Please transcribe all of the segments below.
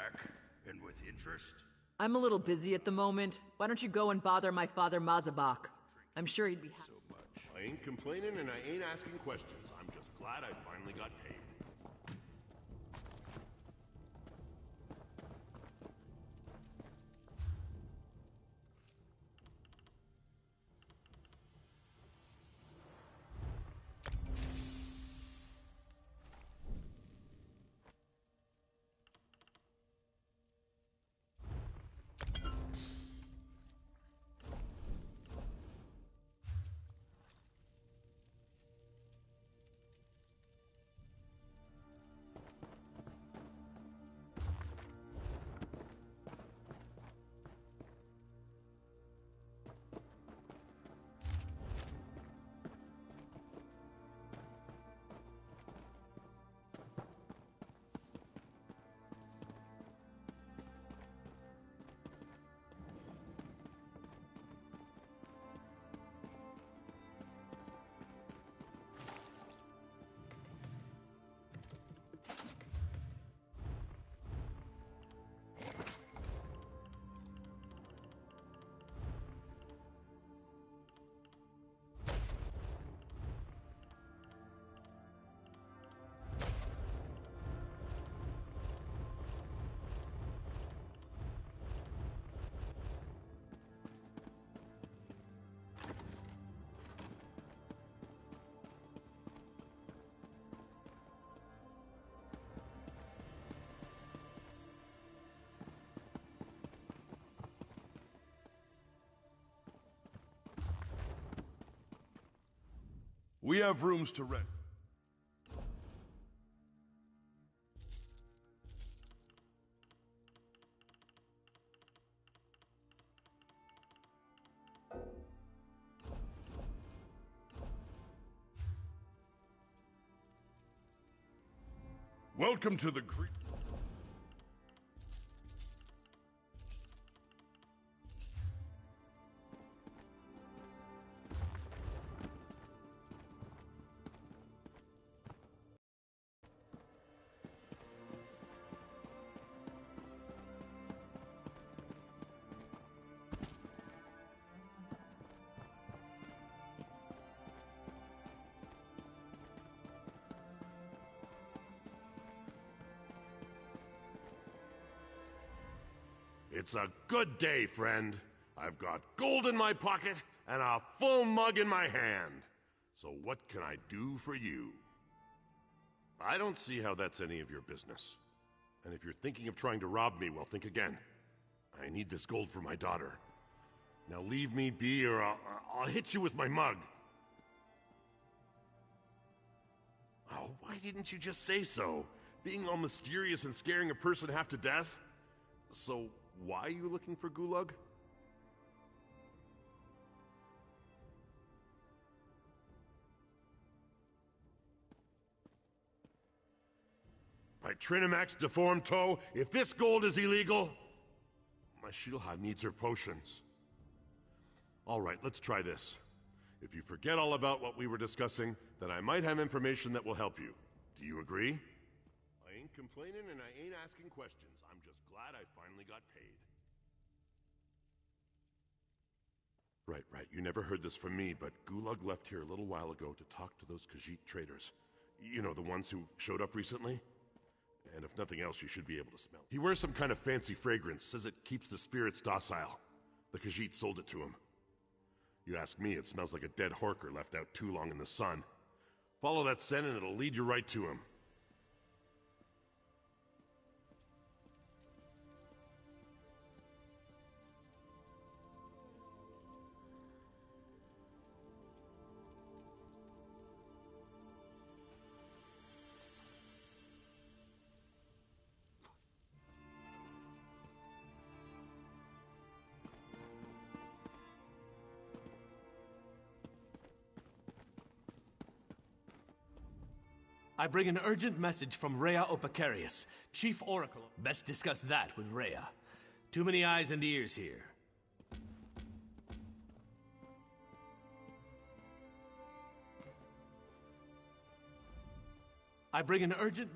back, and with interest. I'm a little busy at the moment. Why don't you go and bother my father Mazabak? I'm sure he'd be happy. So much. I ain't complaining and I ain't asking questions. I'm just glad I finally got paid. We have rooms to rent. Welcome to the Greek. It's a good day, friend. I've got gold in my pocket and a full mug in my hand. So what can I do for you? I don't see how that's any of your business. And if you're thinking of trying to rob me, well, think again. I need this gold for my daughter. Now leave me be or I'll hit you with my mug. Oh, why didn't you just say so? Being all mysterious and scaring a person half to death? So, why are you looking for Gulag? By Trinimax deformed toe, if this gold is illegal, my Shilha needs her potions. Alright, let's try this. If you forget all about what we were discussing, then I might have information that will help you. Do you agree? I ain't complaining and I ain't asking questions. I'm just glad I finally got paid. Right. You never heard this from me, but Gulag left here a little while ago to talk to those Khajiit traders. You know, the ones who showed up recently? And if nothing else, you should be able to smell. He wears some kind of fancy fragrance, says it keeps the spirits docile. The Khajiit sold it to him. You ask me, it smells like a dead Horker left out too long in the sun. Follow that scent and it'll lead you right to him. I bring an urgent message from Rhea Opacarius, Chief Oracle. Best discuss that with Rhea. Too many eyes and ears here. I bring an urgent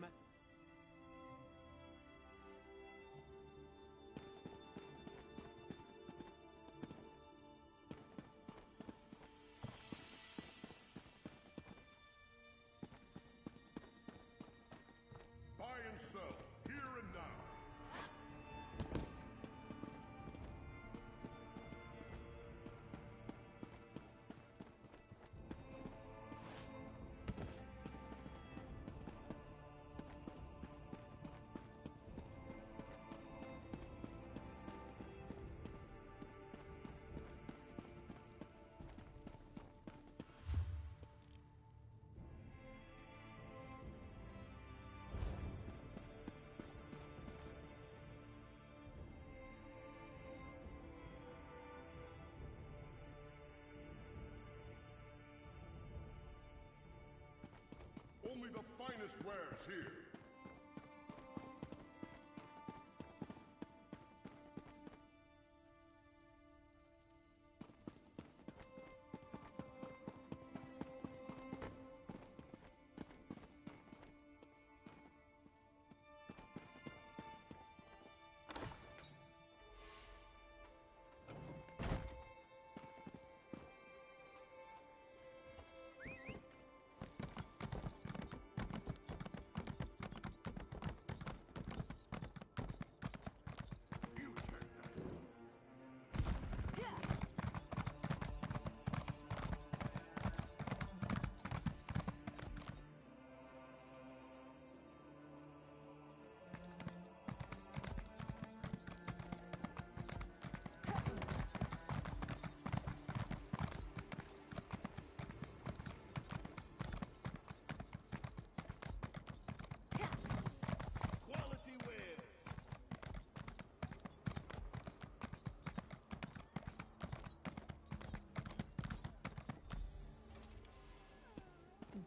Only the finest wares here.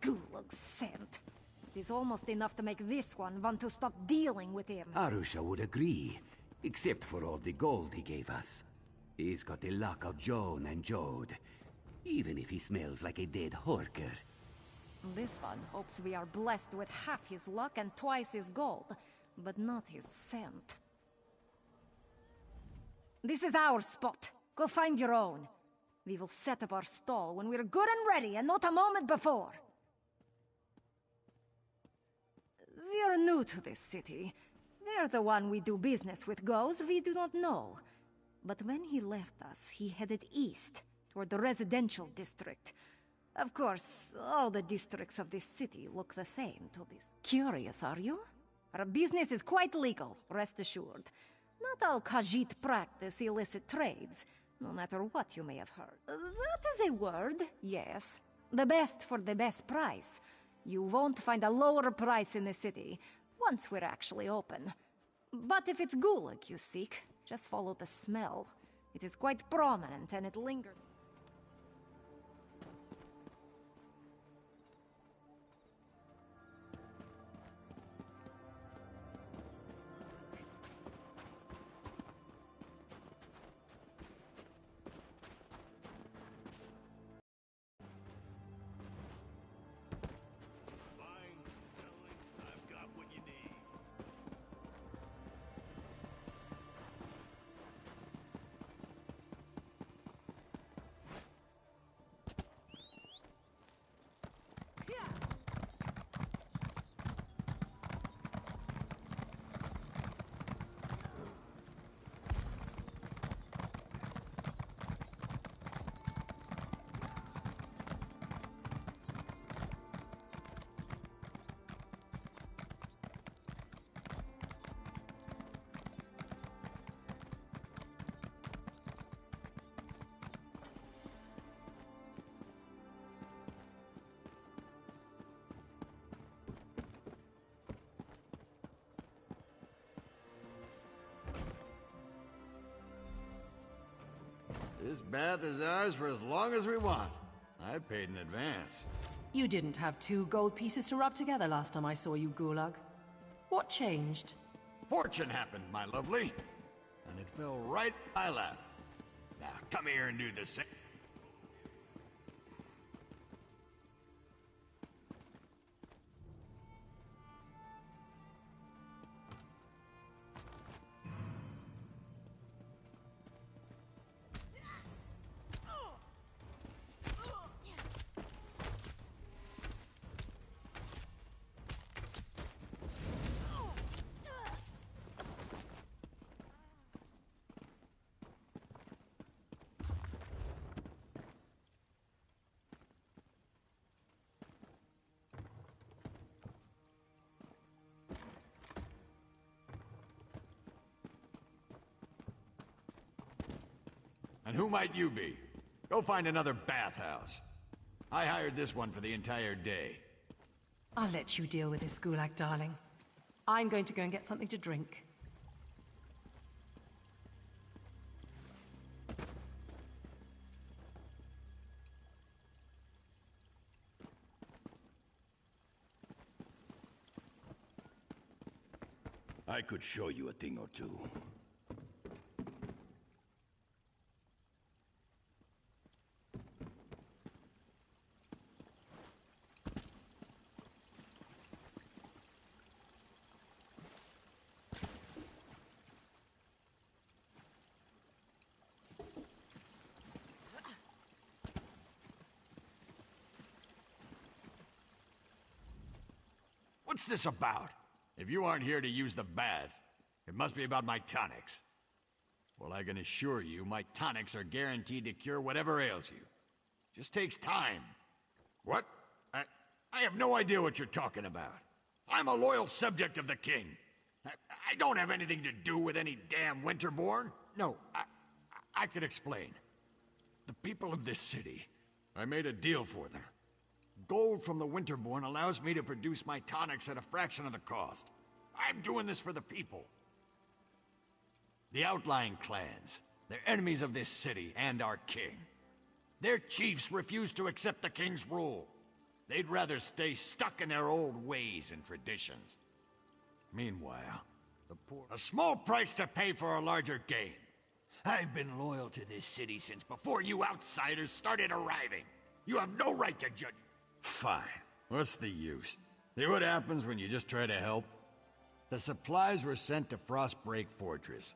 Gulag's scent. It is almost enough to make this one want to stop dealing with him. Arusha would agree, except for all the gold he gave us. He's got the luck of Joan and Jode, even if he smells like a dead horker. This one hopes we are blessed with half his luck and twice his gold, but not his scent. This is our spot. Go find your own. We will set up our stall when we're good and ready, and not a moment before. We are new to this city. Where the one we do business with goes, we do not know. But when he left us, he headed east, toward the residential district. Of course, all the districts of this city look the same to this. Curious, are you? Our business is quite legal, rest assured. Not all Khajiit practice illicit trades, no matter what you may have heard. That is a word, yes. The best for the best price. You won't find a lower price in the city, once we're actually open. But if it's Gulag you seek, just follow the smell. It is quite prominent and it lingers. This bath is ours for as long as we want. I paid in advance. You didn't have 2 gold pieces to rub together last time I saw you, Gulag. What changed? Fortune happened, my lovely. And it fell right in my lap. Now, come here and do the same. And who might you be? Go find another bathhouse. I hired this one for the entire day. I'll let you deal with this, Gulag, darling. I'm going to go and get something to drink. I could show you a thing or two. What's this about? If you aren't here to use the baths, it must be about my tonics. Well, I can assure you, my tonics are guaranteed to cure whatever ails you. Just takes time. What? I have no idea what you're talking about. I'm a loyal subject of the king. I don't have anything to do with any damn Winterborn. No, I could explain. The people of this city, I made a deal for them. Gold from the Winterborn allows me to produce my tonics at a fraction of the cost. I'm doing this for the people. The outlying clans, they're enemies of this city and our king. Their chiefs refuse to accept the king's rule. They'd rather stay stuck in their old ways and traditions. Meanwhile, the poor... A small price to pay for a larger gain. I've been loyal to this city since before you outsiders started arriving. You have no right to judge... Fine. What's the use? See what happens when you just try to help? The supplies were sent to Frostbreak Fortress.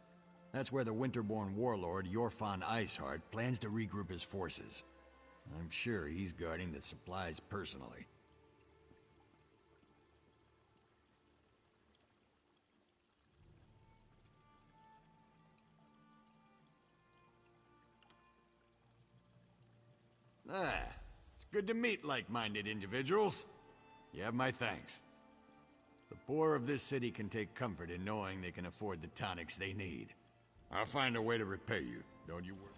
That's where the Winterborn warlord, Yorfan Iceheart, plans to regroup his forces. I'm sure he's guarding the supplies personally. It's good to meet like-minded individuals. You have my thanks. The poor of this city can take comfort in knowing they can afford the tonics they need. I'll find a way to repay you, don't you worry.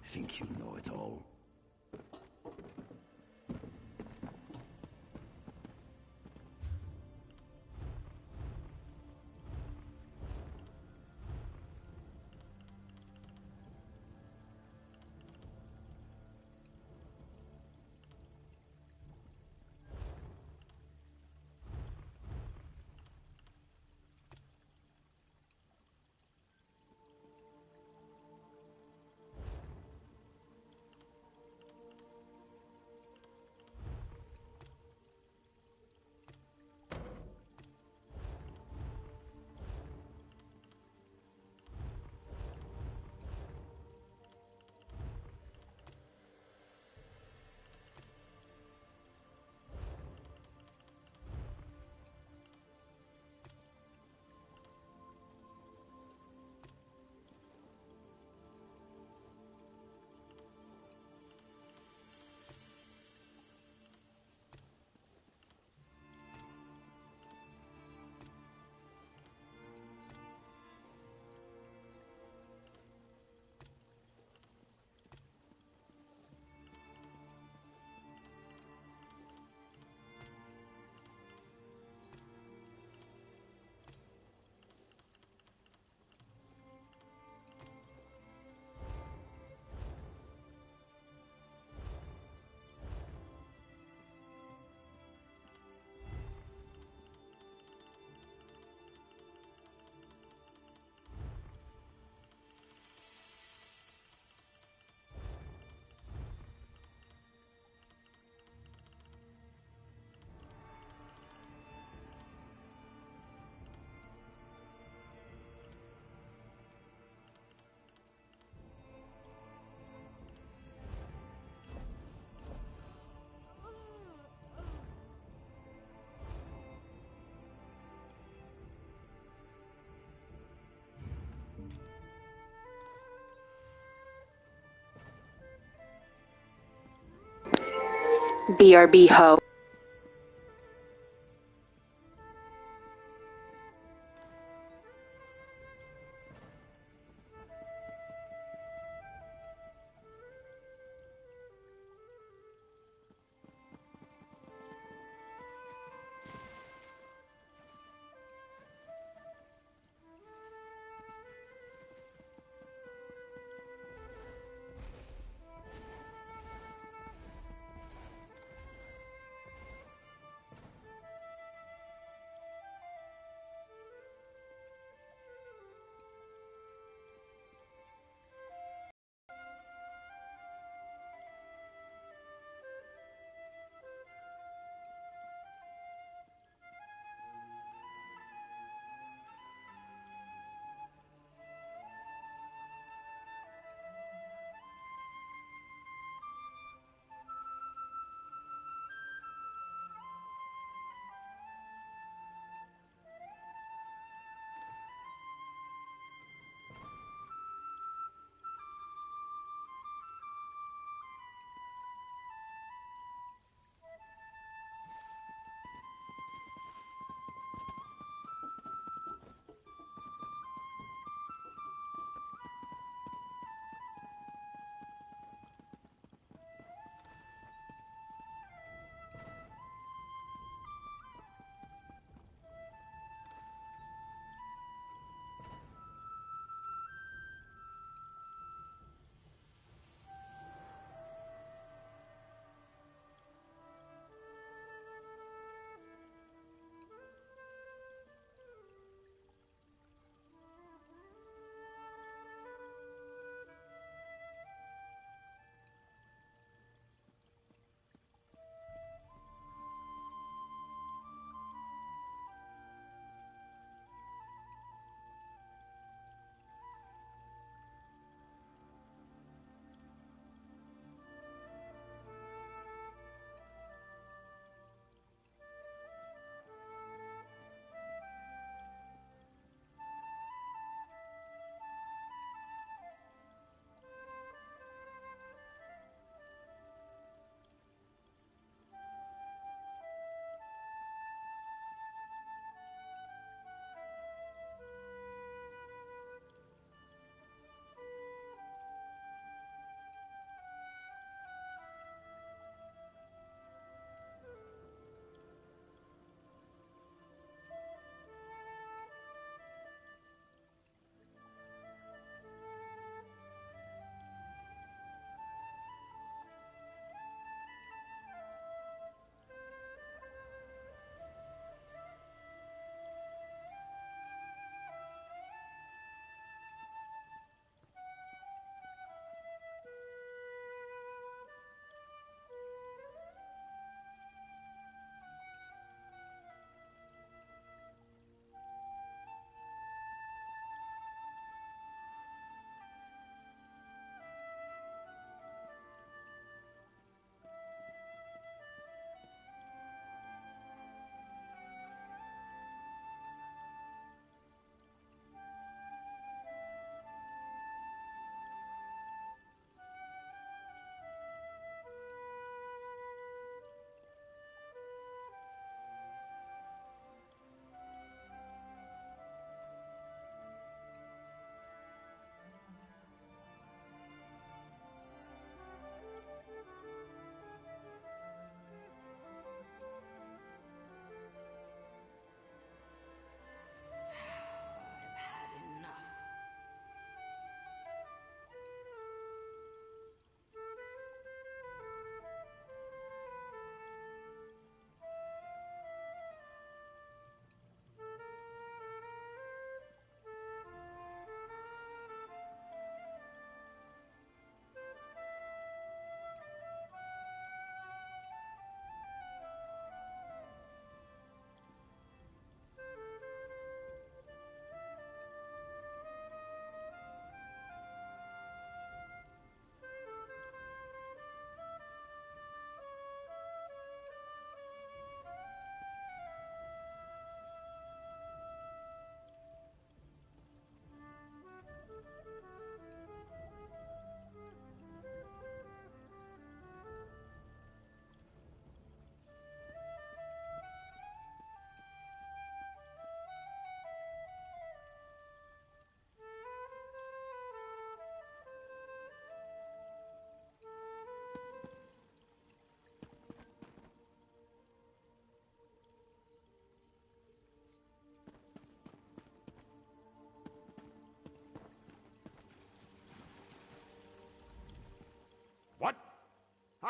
Think you know it all? BRB Ho.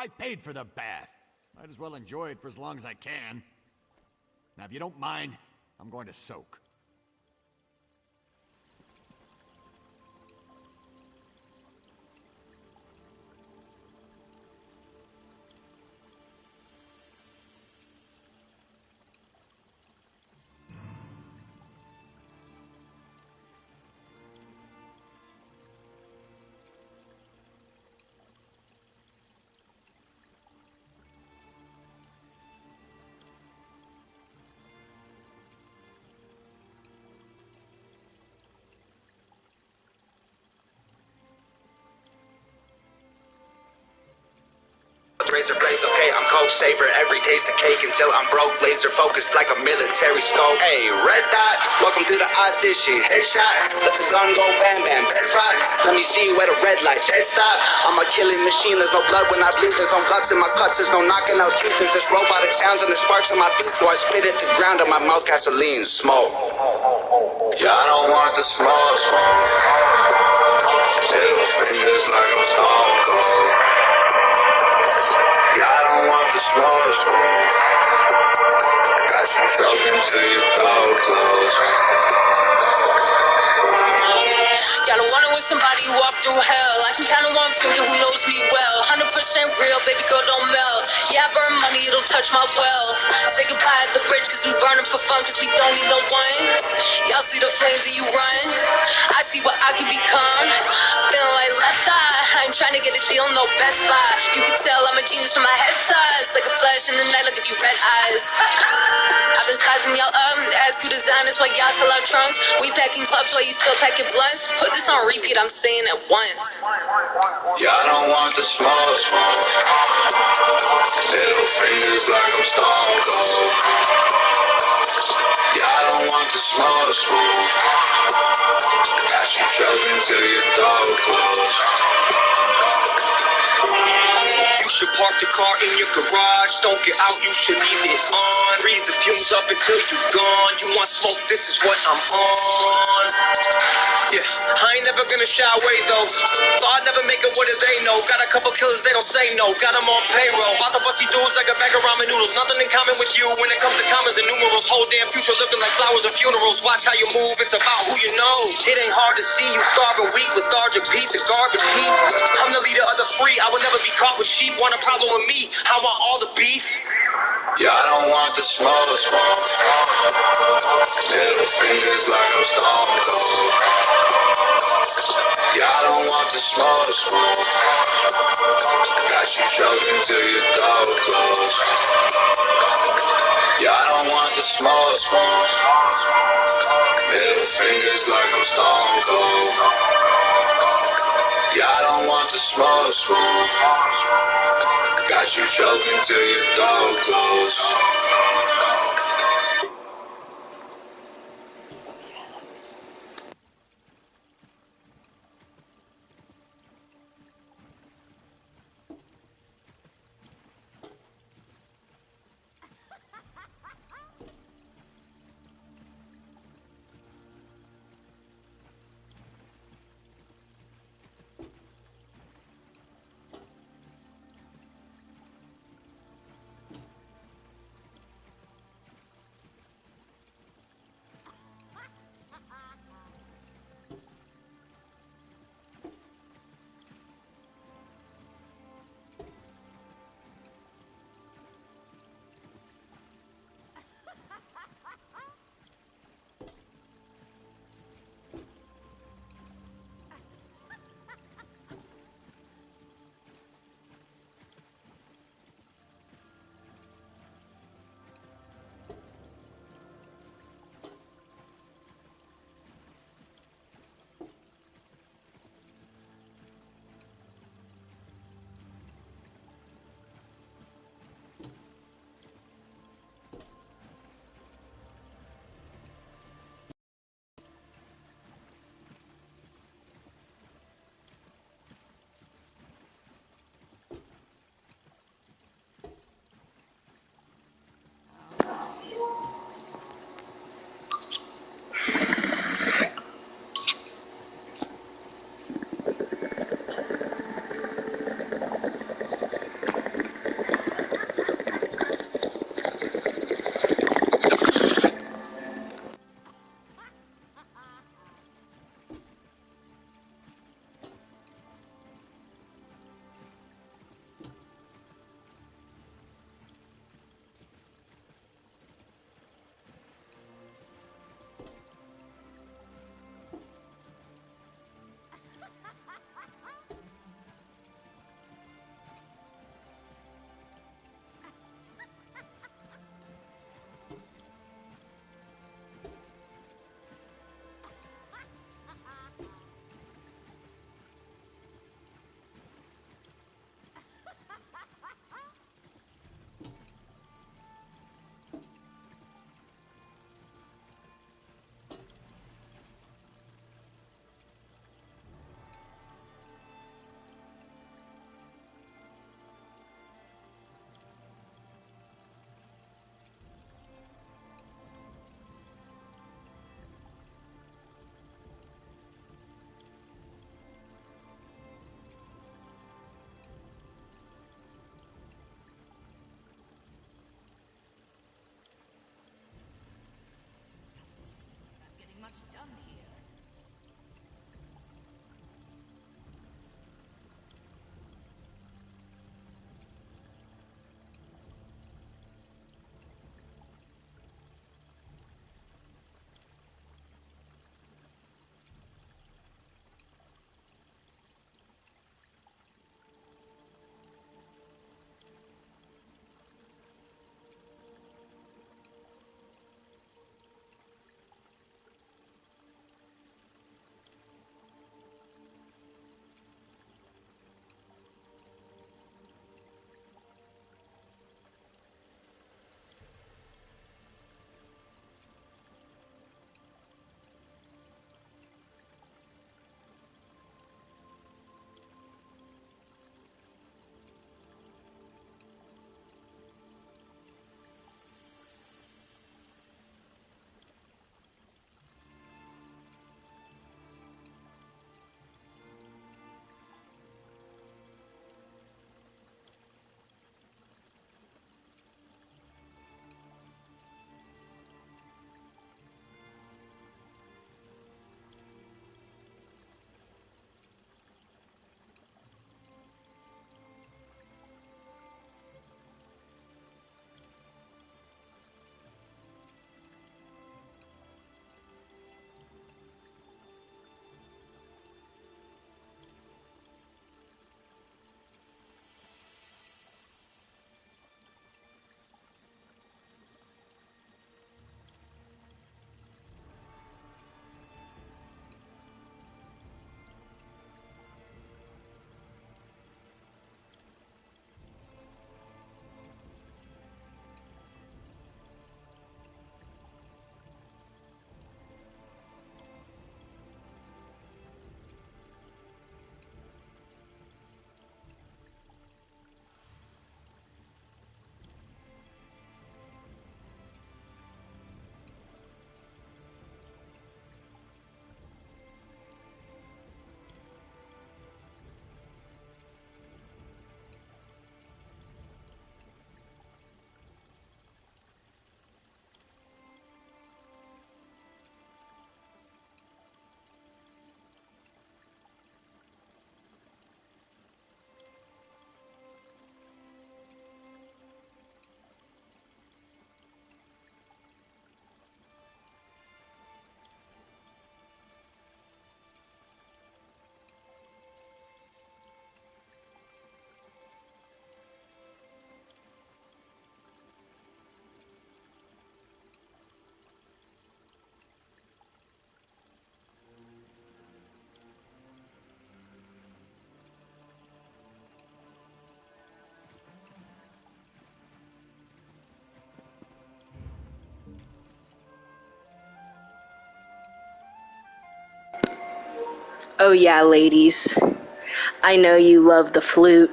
I paid for the bath. Might as well enjoy it for as long as I can. Now, if you don't mind, I'm going to soak. Razor blades, okay, I'm cold saver. Every day's the cake until I'm broke. Laser focused like a military scope. Hey, red dot, welcome to the audition. Headshot, let the gun go bam bam. Bed rock, let me see you at a red light. Dead stop, I'm a killing machine. There's no blood when I bleed. There's no guts in my cuts. There's no knocking out teeth. There's just robotic sounds and the sparks on my feet. So I spit at the ground on my mouth, gasoline, smoke. Yeah, I don't want the smoke. Middle fingers like I'm stone cold. Yeah, I don't want the smallest room. Got you choking till your dog close. Y'all don't wanna with somebody who walked through hell. I can count on one finger who knows me well. 100% real, baby girl, don't melt. Yeah, I burn money, it'll touch my wealth. Say goodbye at the bridge, cause we burning for fun, cause we don't need no one. Y'all see the flames and you run. I see what I can become. Feeling like left eye. I ain't trying to get a deal, no Best Buy. You can tell I'm a genius from my head size. Like a flash in the night, look if you red eyes. I've been sizing y'all up. Ask you designers why y'all sell out trunks. We packing clubs while you still packing blunts. Put this on repeat, I'm saying it once. Yeah, I don't want the smallest one. Middle fingers like I'm stone cold. Yeah, I don't want the smallest one. Got you choking till your dog close. You should park the car in your garage. Don't get out, you should leave it on. Breathe the fumes up until you gone. You want smoke, this is what I'm on. Yeah, I ain't never gonna shy away though. Thought I'd never make it, what do they know? Got a couple killers, they don't say no. Got them on payroll. About to busty dudes like a bag of ramen noodles. Nothing in common with you when it comes to commas and numerals. Whole damn future looking like flowers and funerals. Watch how you move, it's about who you know. It ain't hard to see you starving weak, lethargic piece of garbage heap. I'm the leader of the free, I will never be caught with sheep. Want a problem with me, I want all the beef. Yeah, I don't want the smallest one. Middle fingers like I'm stone cold. Yeah, I don't want the smallest one. Got you choking till your dog close. Yeah, I don't want the smallest one. Middle fingers like I'm stone cold. Yeah, I don't want the smallest one. Got you choking till your dog close. much done here. Oh yeah, ladies. I know you love the flute.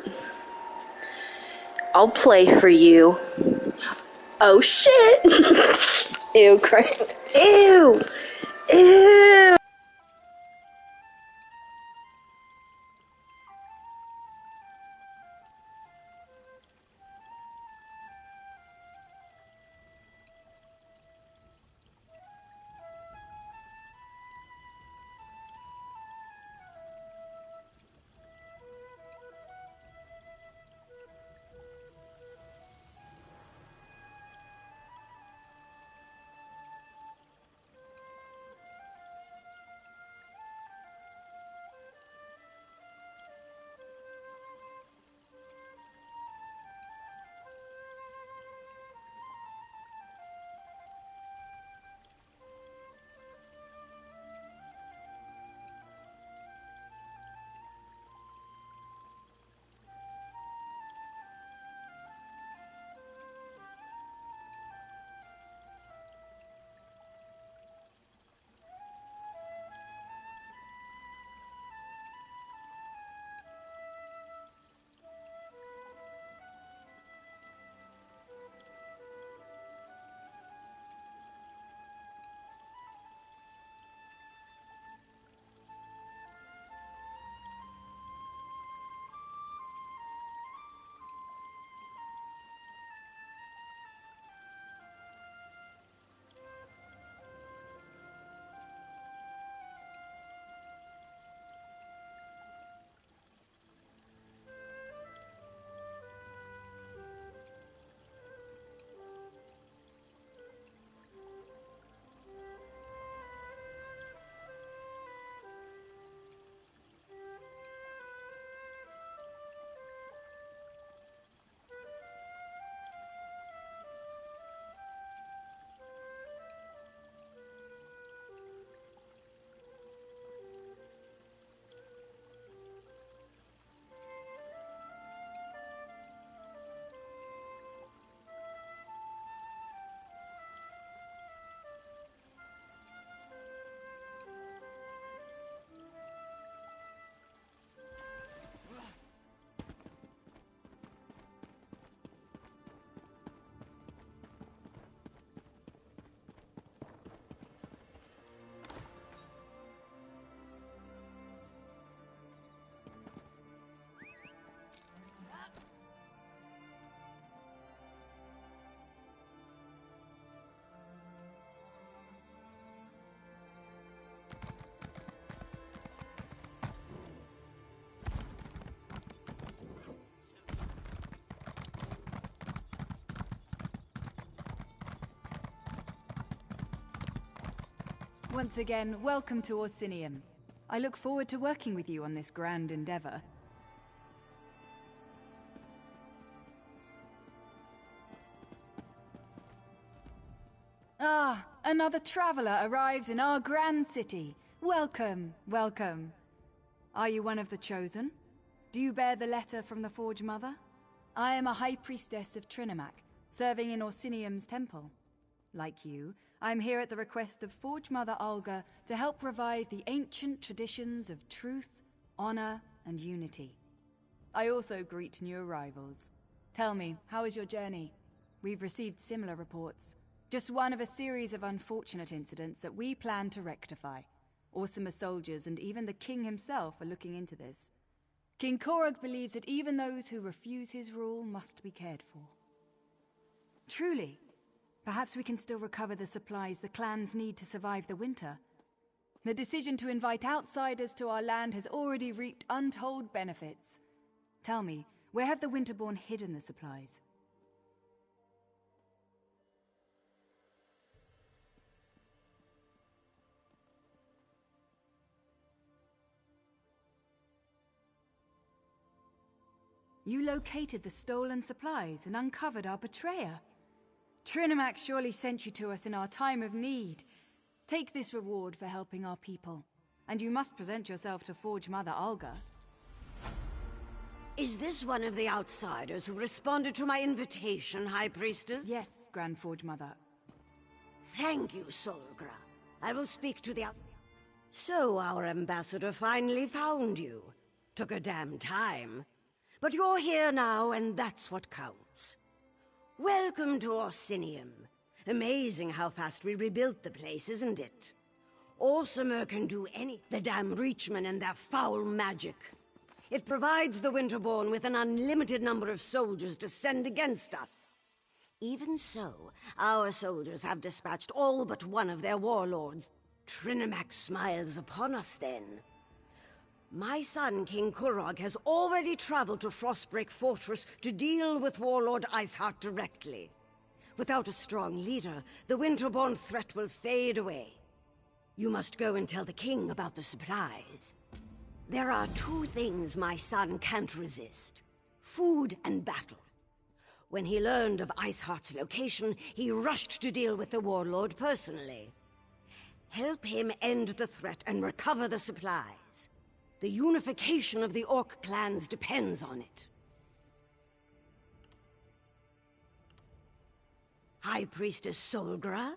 I'll play for you. Oh shit! Ew, Grant. Ew! Ew! Once again, welcome to Orsinium. I look forward to working with you on this grand endeavor. Ah, another traveler arrives in our grand city. Welcome, welcome. Are you one of the chosen? Do you bear the letter from the Forge Mother? I am a High Priestess of Trinimac, serving in Orsinium's temple. Like you, I'm here at the request of Forge Mother Alga to help revive the ancient traditions of truth, honor, and unity. I also greet new arrivals. Tell me, how is your journey? We've received similar reports. Just one of a series of unfortunate incidents that we plan to rectify. Orsimer soldiers and even the king himself are looking into this. King Korog believes that even those who refuse his rule must be cared for. Truly, perhaps we can still recover the supplies the clans need to survive the winter. The decision to invite outsiders to our land has already reaped untold benefits. Tell me, where have the Winterborn hidden the supplies? You located the stolen supplies and uncovered our betrayer. Trinimac surely sent you to us in our time of need. Take this reward for helping our people, and you must present yourself to Forge Mother Alga. Is this one of the outsiders who responded to my invitation, High Priestess? Yes, Grand Forge Mother. Thank you, Solgra. I will speak to the So our ambassador finally found you. Took a damn time. But you're here now, and that's what counts. Welcome to Orsinium. Amazing how fast we rebuilt the place, isn't it? Orsimer can do the damn Reachmen and their foul magic. It provides the Winterborn with an unlimited number of soldiers to send against us. Even so, our soldiers have dispatched all but one of their warlords. Trinimac smiles upon us then. My son, King Korog, has already traveled to Frostbreak Fortress to deal with Warlord Iceheart directly. Without a strong leader, the Winterborn threat will fade away. You must go and tell the king about the supplies. There are two things my son can't resist: food and battle. When he learned of Iceheart's location, he rushed to deal with the Warlord personally. Help him end the threat and recover the supplies. The unification of the Orc clans depends on it. High Priestess Solgra?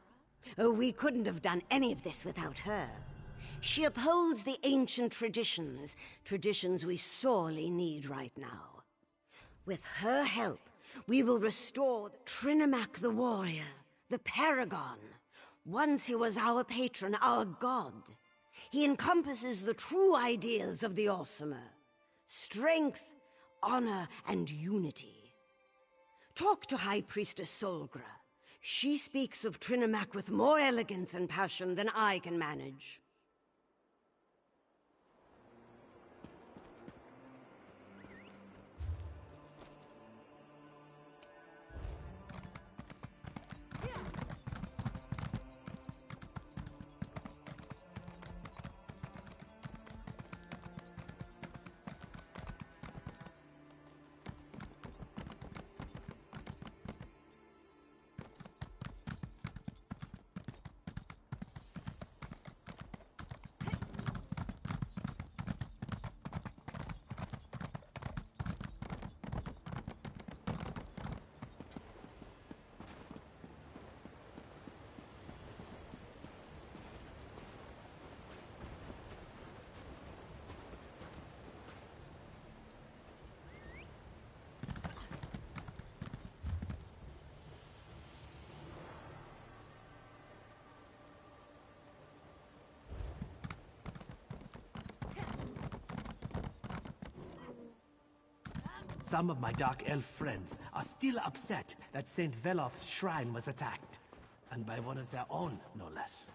Oh, we couldn't have done any of this without her. She upholds the ancient traditions, traditions we sorely need right now. With her help, we will restore Trinimac the warrior, the Paragon. Once he was our patron, our god. He encompasses the true ideals of the Orsimer: strength, honor, and unity. Talk to High Priestess Solgra. She speaks of Trinimac with more elegance and passion than I can manage. Some of my Dark Elf friends are still upset that St. Veloth's shrine was attacked. And by one of their own, no less.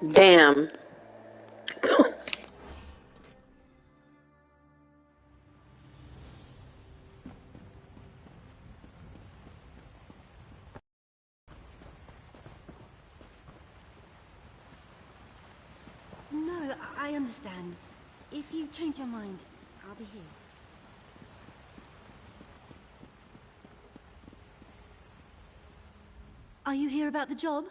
Damn. No, I understand. If you change your mind, I'll be here. Are you here about the job?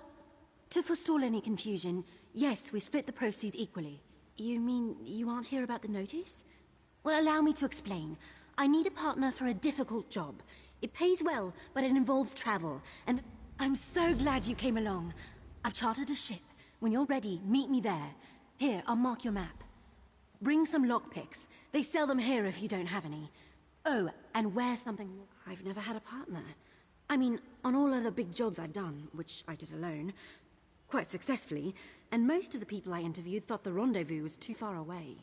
To forestall any confusion, yes, we split the proceeds equally. You mean you aren't here about the notice? Well, allow me to explain. I need a partner for a difficult job. It pays well, but it involves travel, and I'm so glad you came along. I've chartered a ship. When you're ready, meet me there. Here, I'll mark your map. Bring some lockpicks. They sell them here if you don't have any. Oh, and wear something... I've never had a partner. I mean, on all other big jobs I've done, which I did alone, quite successfully, and most of the people I interviewed thought the rendezvous was too far away.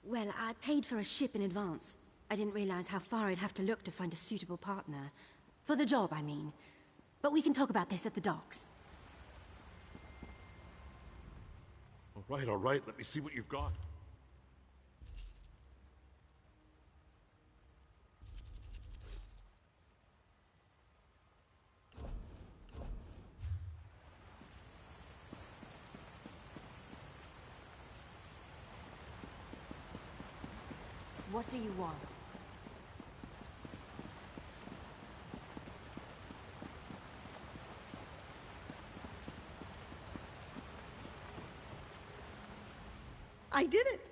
Well, I paid for a ship in advance. I didn't realize how far I'd have to look to find a suitable partner. For the job, I mean. But we can talk about this at the docks. All right, let me see what you've got. What do you want? I did it!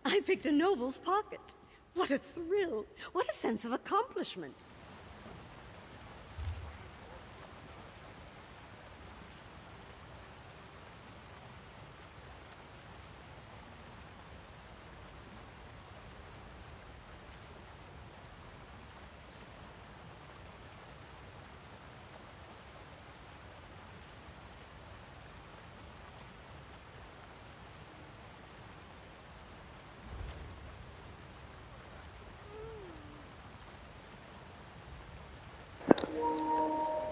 I picked a noble's pocket. What a thrill! What a sense of accomplishment!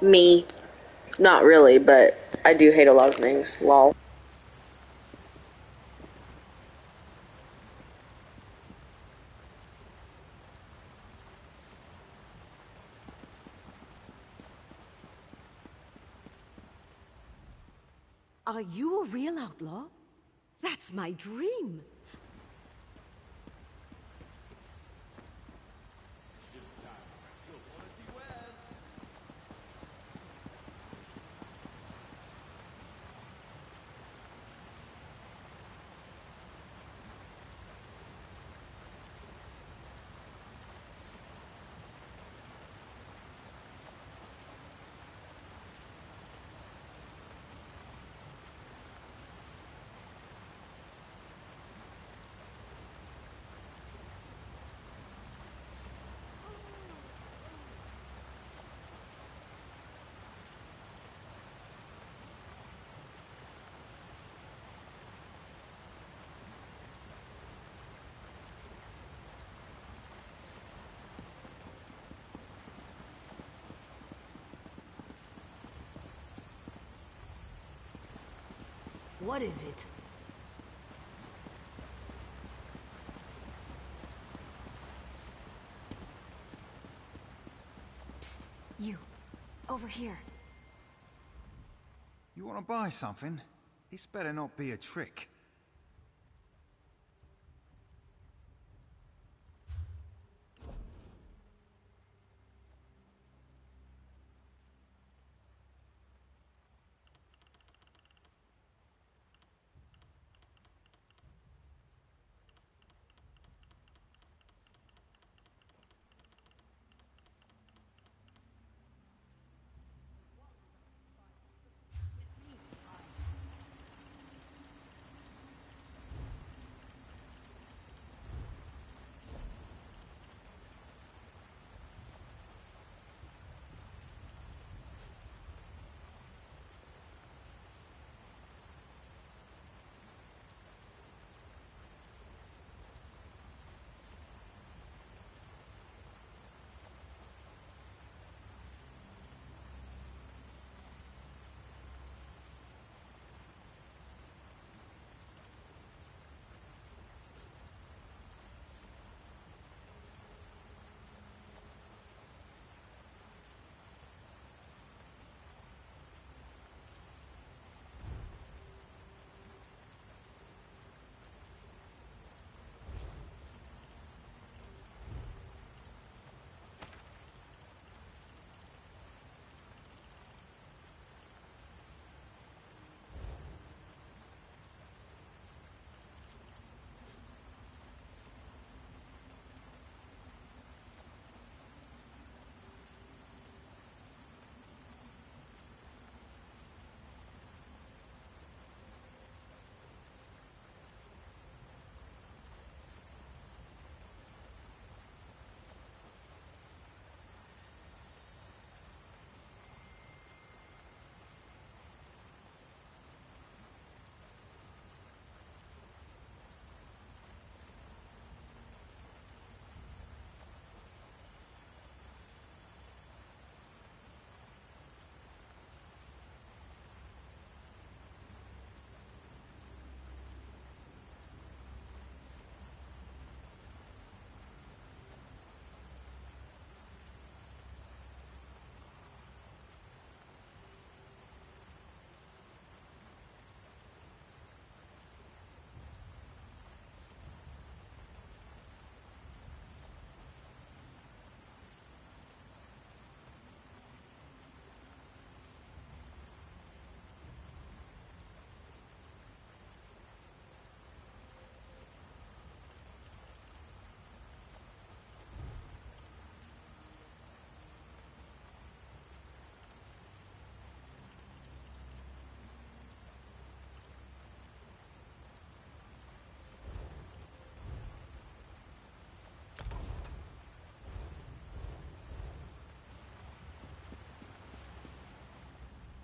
Me. Not really, but I do hate a lot of things. Lol. Are you a real outlaw? That's my dream. What is it? Psst, you. Over here. You want to buy something? This better not be a trick.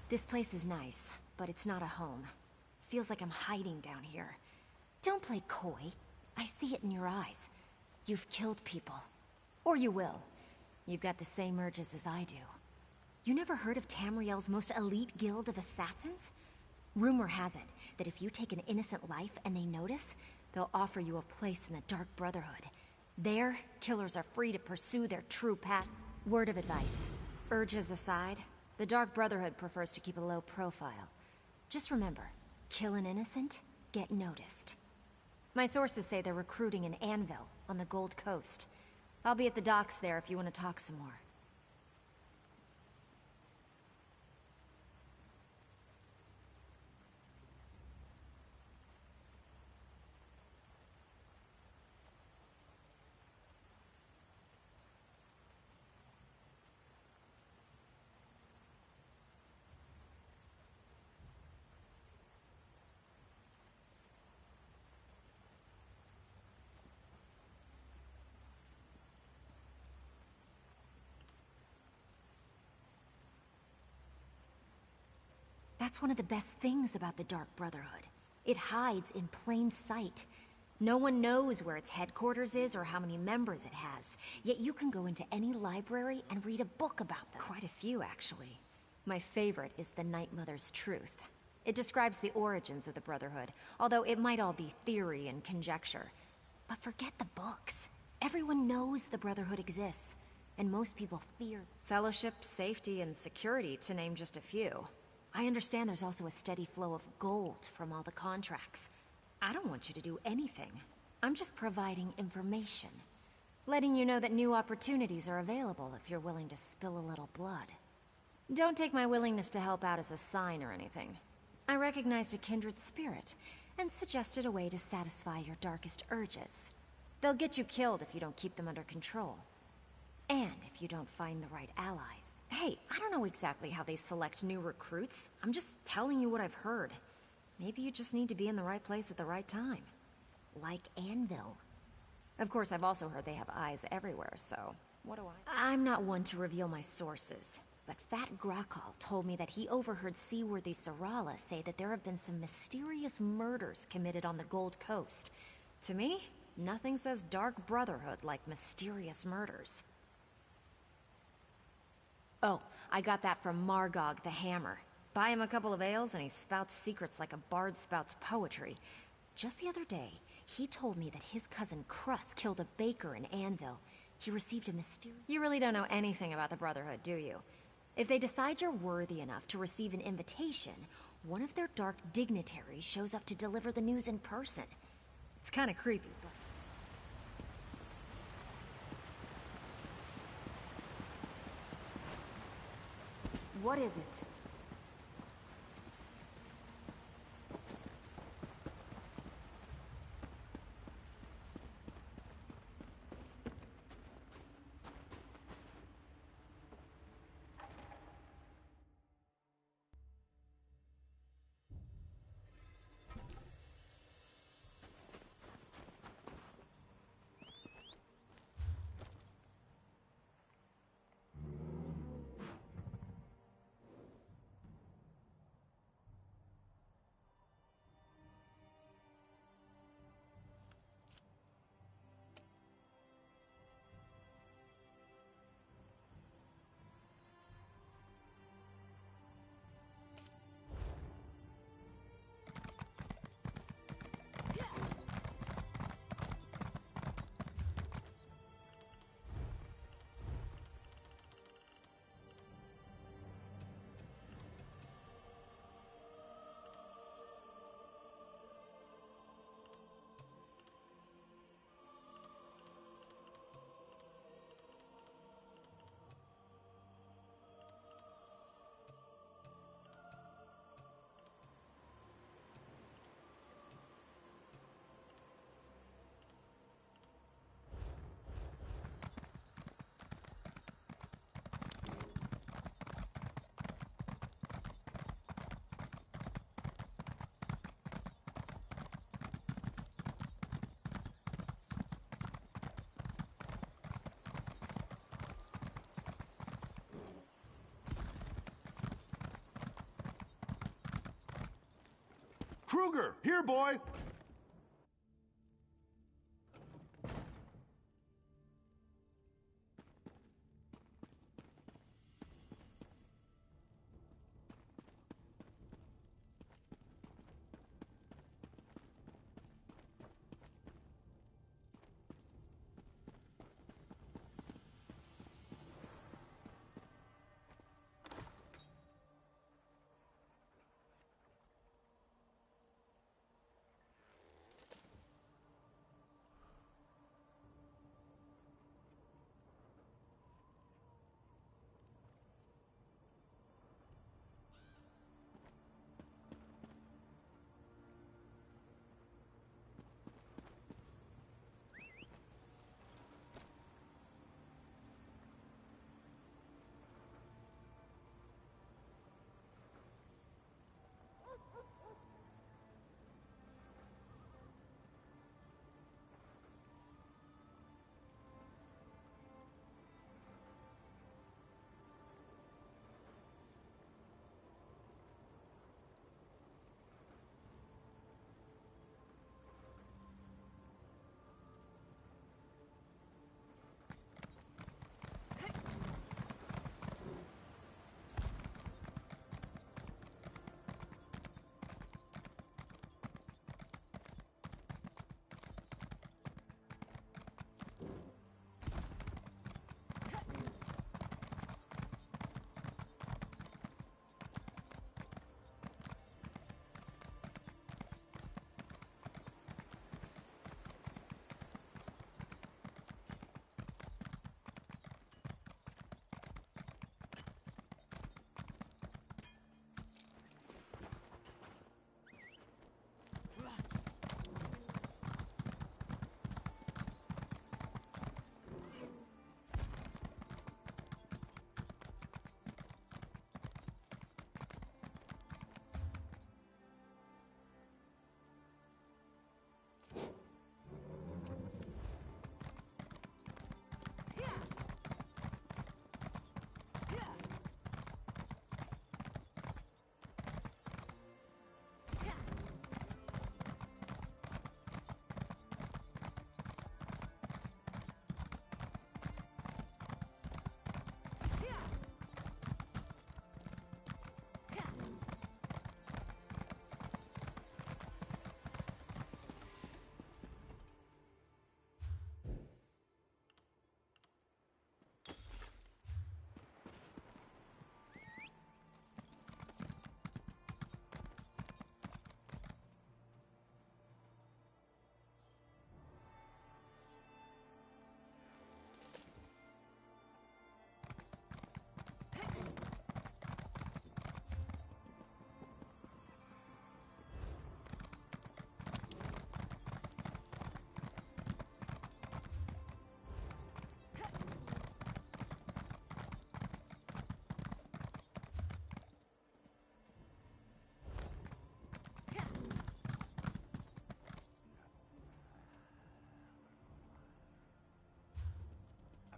This place is nice, but it's not a home. Feels like I'm hiding down here. Don't play coy. I see it in your eyes. You've killed people. Or you will. You've got the same urges as I do. You never heard of Tamriel's most elite guild of assassins? Rumor has it that if you take an innocent life and they notice, they'll offer you a place in the Dark Brotherhood. There, killers are free to pursue their true path. Word of advice. Urges aside, the Dark Brotherhood prefers to keep a low profile. Just remember, kill an innocent, get noticed. My sources say they're recruiting in Anvil, on the Gold Coast. I'll be at the docks there if you want to talk some more. That's one of the best things about the Dark Brotherhood. It hides in plain sight. No one knows where its headquarters is or how many members it has, yet you can go into any library and read a book about them. Quite a few, actually. My favorite is The Night Mother's Truth. It describes the origins of the Brotherhood, although it might all be theory and conjecture. But forget the books. Everyone knows the Brotherhood exists, and most people fear fellowship, safety, and security, to name just a few. I understand there's also a steady flow of gold from all the contracts. I don't want you to do anything. I'm just providing information. Letting you know that new opportunities are available if you're willing to spill a little blood. Don't take my willingness to help out as a sign or anything. I recognized a kindred spirit and suggested a way to satisfy your darkest urges. They'll get you killed if you don't keep them under control. And if you don't find the right allies. Hey, I don't know exactly how they select new recruits. I'm just telling you what I've heard. Maybe you just need to be in the right place at the right time. Like Anvil. Of course, I've also heard they have eyes everywhere, so what do I... I'm not one to reveal my sources, but Fat Grakal told me that he overheard Seaworthy Sarala say that there have been some mysterious murders committed on the Gold Coast. To me, nothing says Dark Brotherhood like mysterious murders. Oh, I got that from Margog the Hammer. Buy him a couple of ales and he spouts secrets like a bard spouts poetry. Just the other day, he told me that his cousin Crus killed a baker in Anvil. He received a mysterious... You really don't know anything about the Brotherhood, do you? If they decide you're worthy enough to receive an invitation, one of their dark dignitaries shows up to deliver the news in person. It's kind of creepy, but... What is it? Kruger! Here, boy!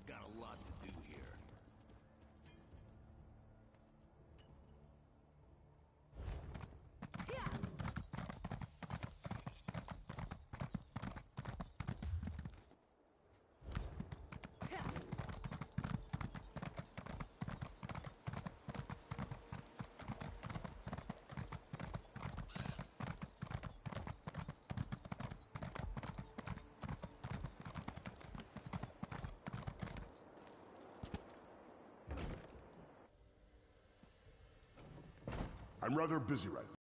Got a lot to do here. I'm rather busy right now.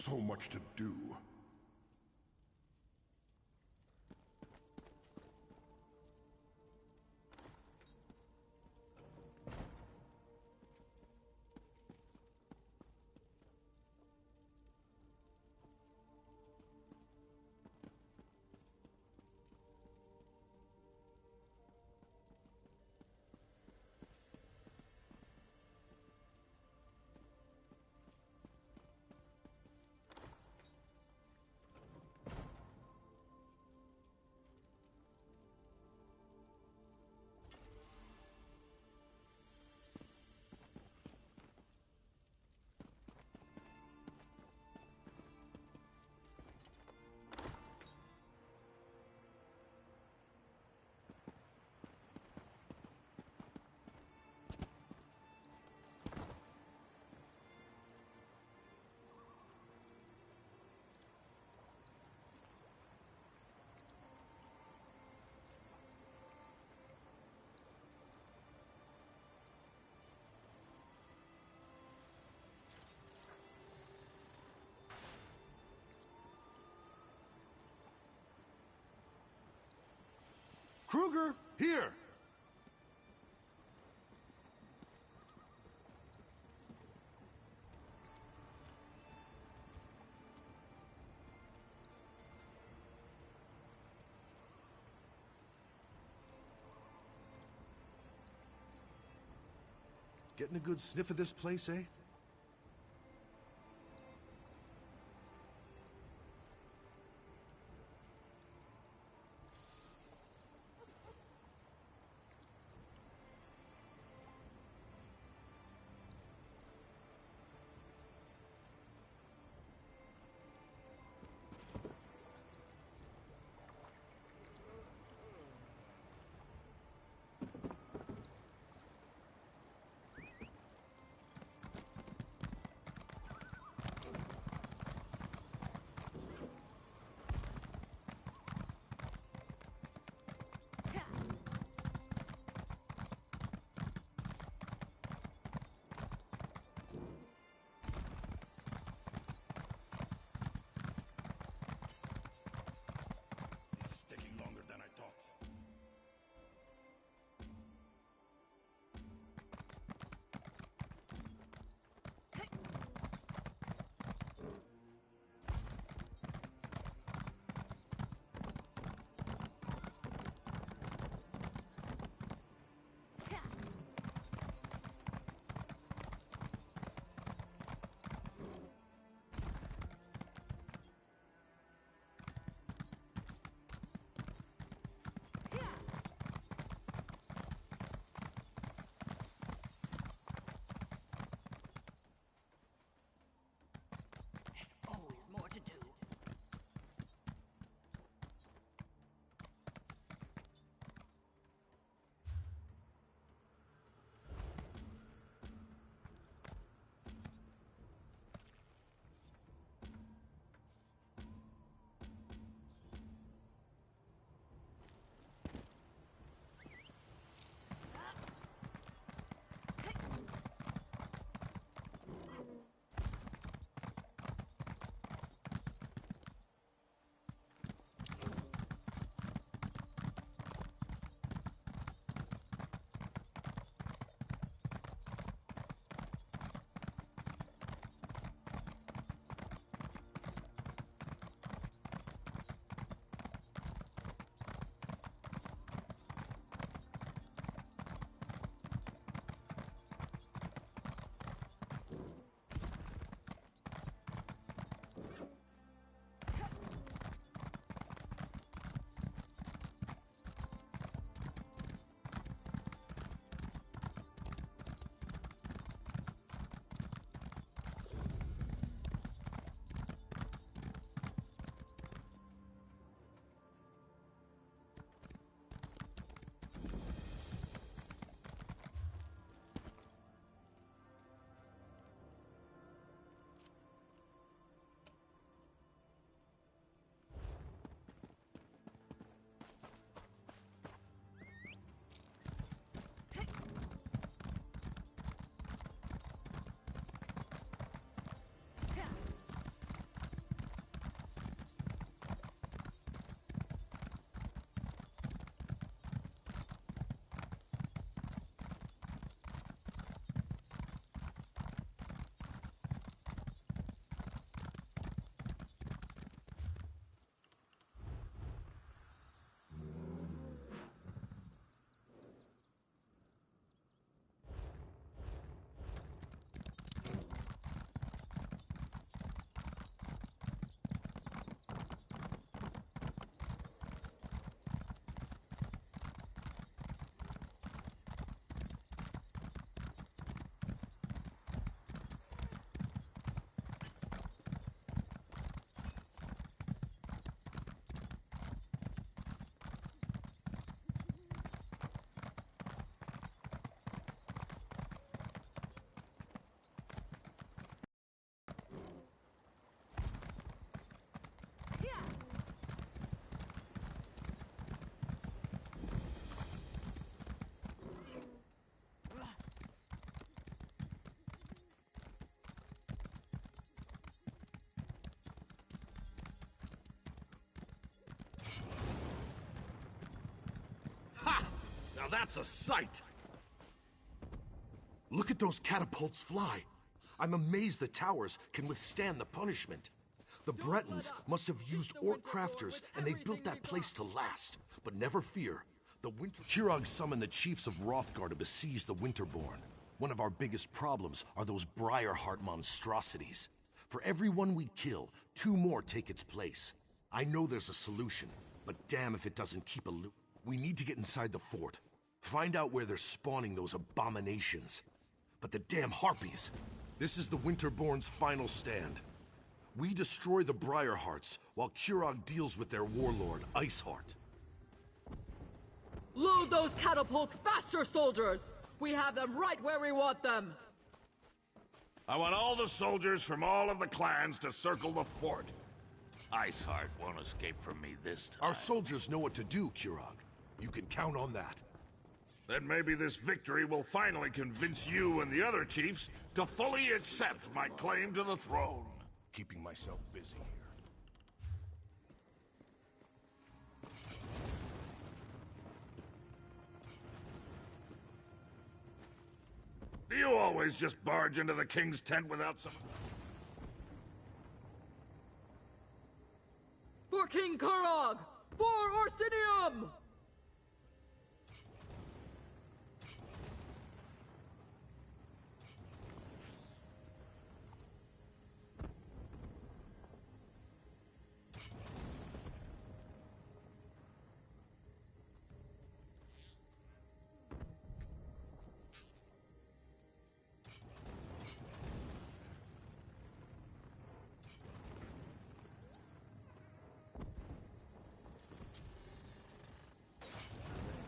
so much to do. Kruger, here! Getting a good sniff of this place, eh? that's a sight! Look at those catapults fly. I'm amazed the towers can withstand the punishment. The Bretons must have used orc crafters, and they built that place to last. But never fear. Kurog summoned the chiefs of Hrothgar to besiege the Winterborn. One of our biggest problems are those Briarheart monstrosities. For every one we kill, 2 more take its place. I know there's a solution, but damn if it doesn't keep a loop. We need to get inside the fort. Find out where they're spawning those abominations. But the damn Harpies! This is the Winterborn's final stand. We destroy the Briarhearts, while Kurog deals with their warlord, Iceheart. Load those catapults faster, soldiers! We have them right where we want them! I want all the soldiers from all of the clans to circle the fort. Iceheart won't escape from me this time. Our soldiers know what to do, Kurog. You can count on that. Then maybe this victory will finally convince you and the other chiefs to fully accept my claim to the throne. Keeping myself busy here. Do you always just barge into the king's tent without some... For King Kurog! For Orsinium!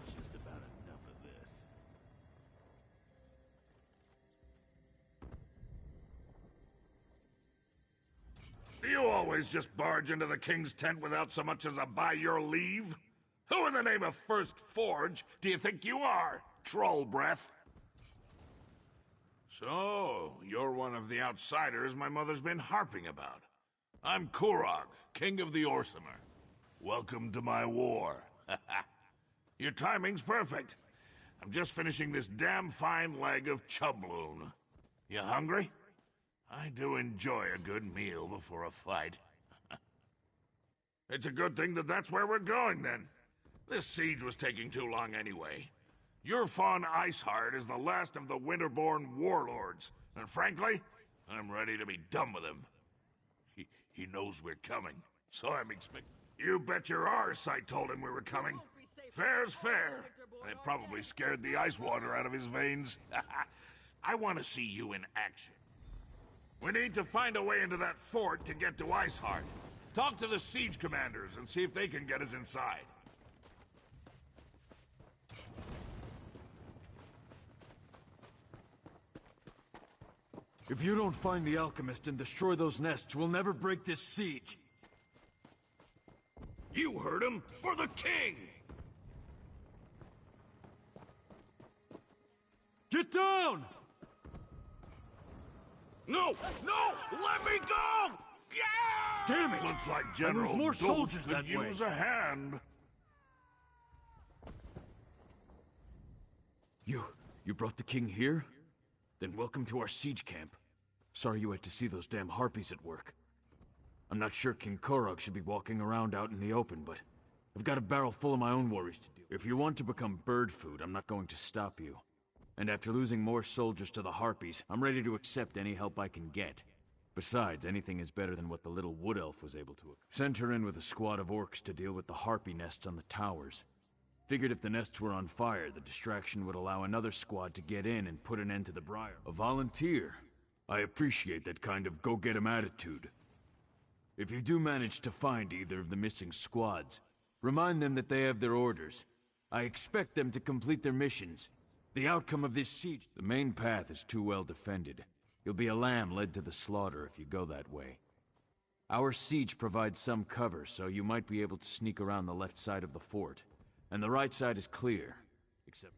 Just about enough of this. Do you always just barge into the king's tent without so much as a by your leave? Who in the name of First Forge do you think you are, troll breath? So, you're one of the outsiders my mother's been harping about. I'm Kurog, king of the Orsimer. Welcome to my war. Your timing's perfect. I'm just finishing this damn fine leg of chubloon. You hungry? I do enjoy a good meal before a fight. It's a good thing that that's where we're going, then. This siege was taking too long anyway. Your fawn Iceheart is the last of the Winterborn warlords, and frankly, I'm ready to be done with him. He knows we're coming, so I'm expecting... You bet your arse I told him we were coming. Fair's fair, and it probably scared the ice water out of his veins. I want to see you in action. We need to find a way into that fort to get to Iceheart. Talk to the siege commanders and see if they can get us inside. If you don't find the alchemist and destroy those nests, we'll never break this siege. You heard him! For the king! Get down! No! No! Let me go! Yeah! Damn it! Looks like And General there's more Dulf soldiers could that way. use a hand. You brought the king here? Then welcome to our siege camp. Sorry you had to see those damn harpies at work. I'm not sure King Kurog should be walking around out in the open, but I've got a barrel full of my own worries to deal with. If you want to become bird food, I'm not going to stop you. And after losing more soldiers to the harpies, I'm ready to accept any help I can get. Besides, anything is better than what the little wood elf was able to. Sent her in with a squad of orcs to deal with the harpy nests on the towers. Figured if the nests were on fire, the distraction would allow another squad to get in and put an end to the briar. A volunteer. I appreciate that kind of go-get-em attitude. If you do manage to find either of the missing squads, remind them that they have their orders. I expect them to complete their missions. The outcome of this siege... The main path is too well defended. You'll be a lamb led to the slaughter if you go that way. Our siege provides some cover, so you might be able to sneak around the left side of the fort. And the right side is clear, except...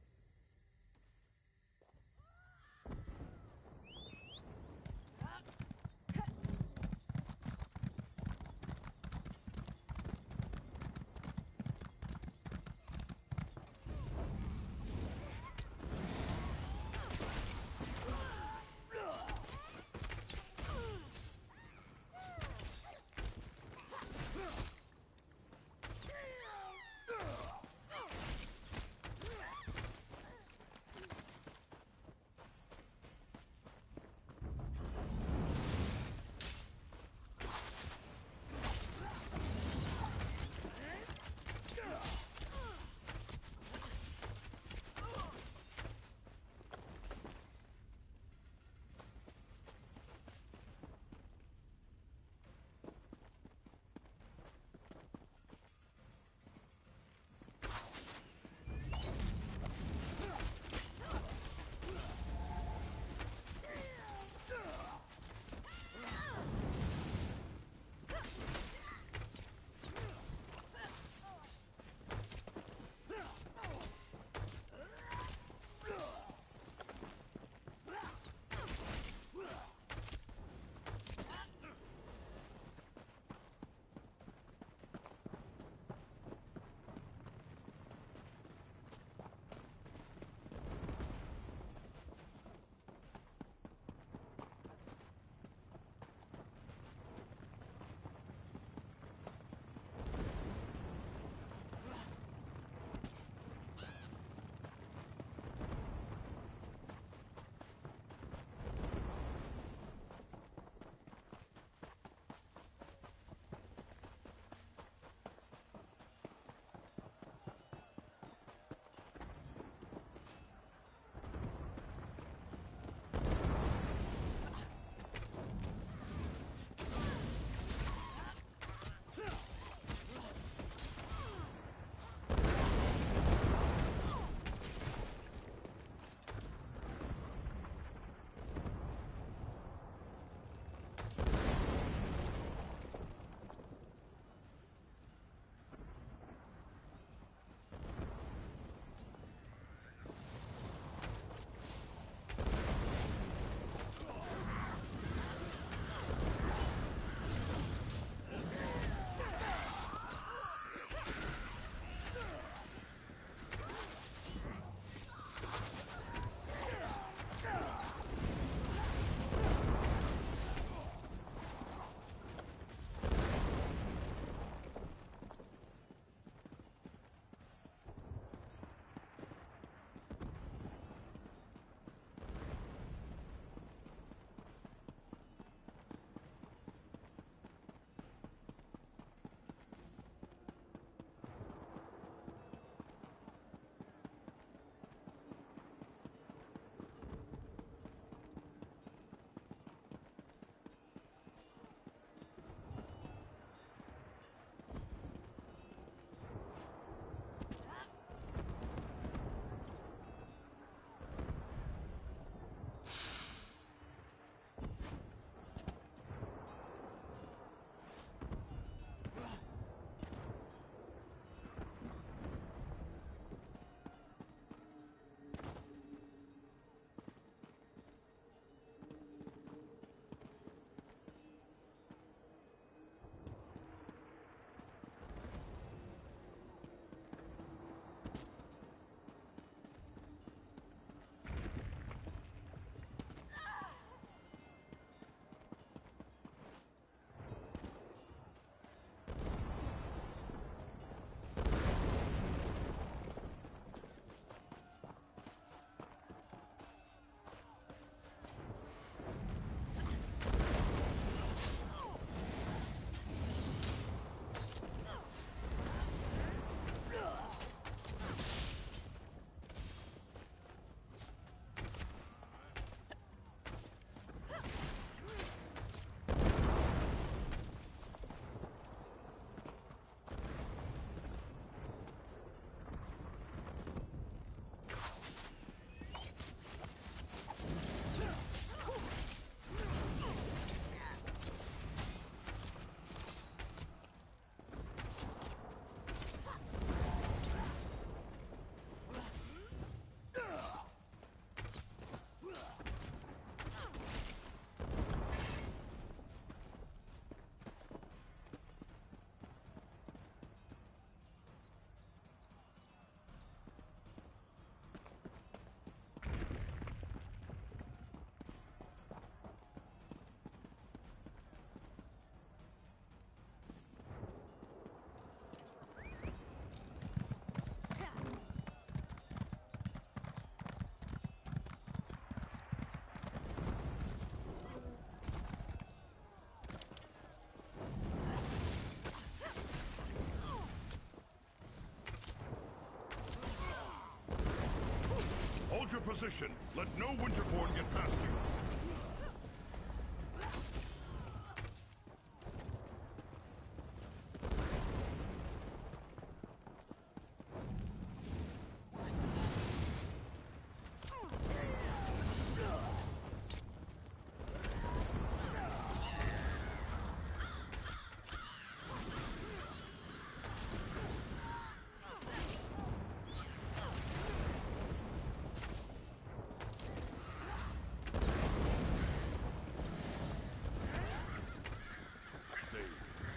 Hold your position. Let no Winterborn get past you.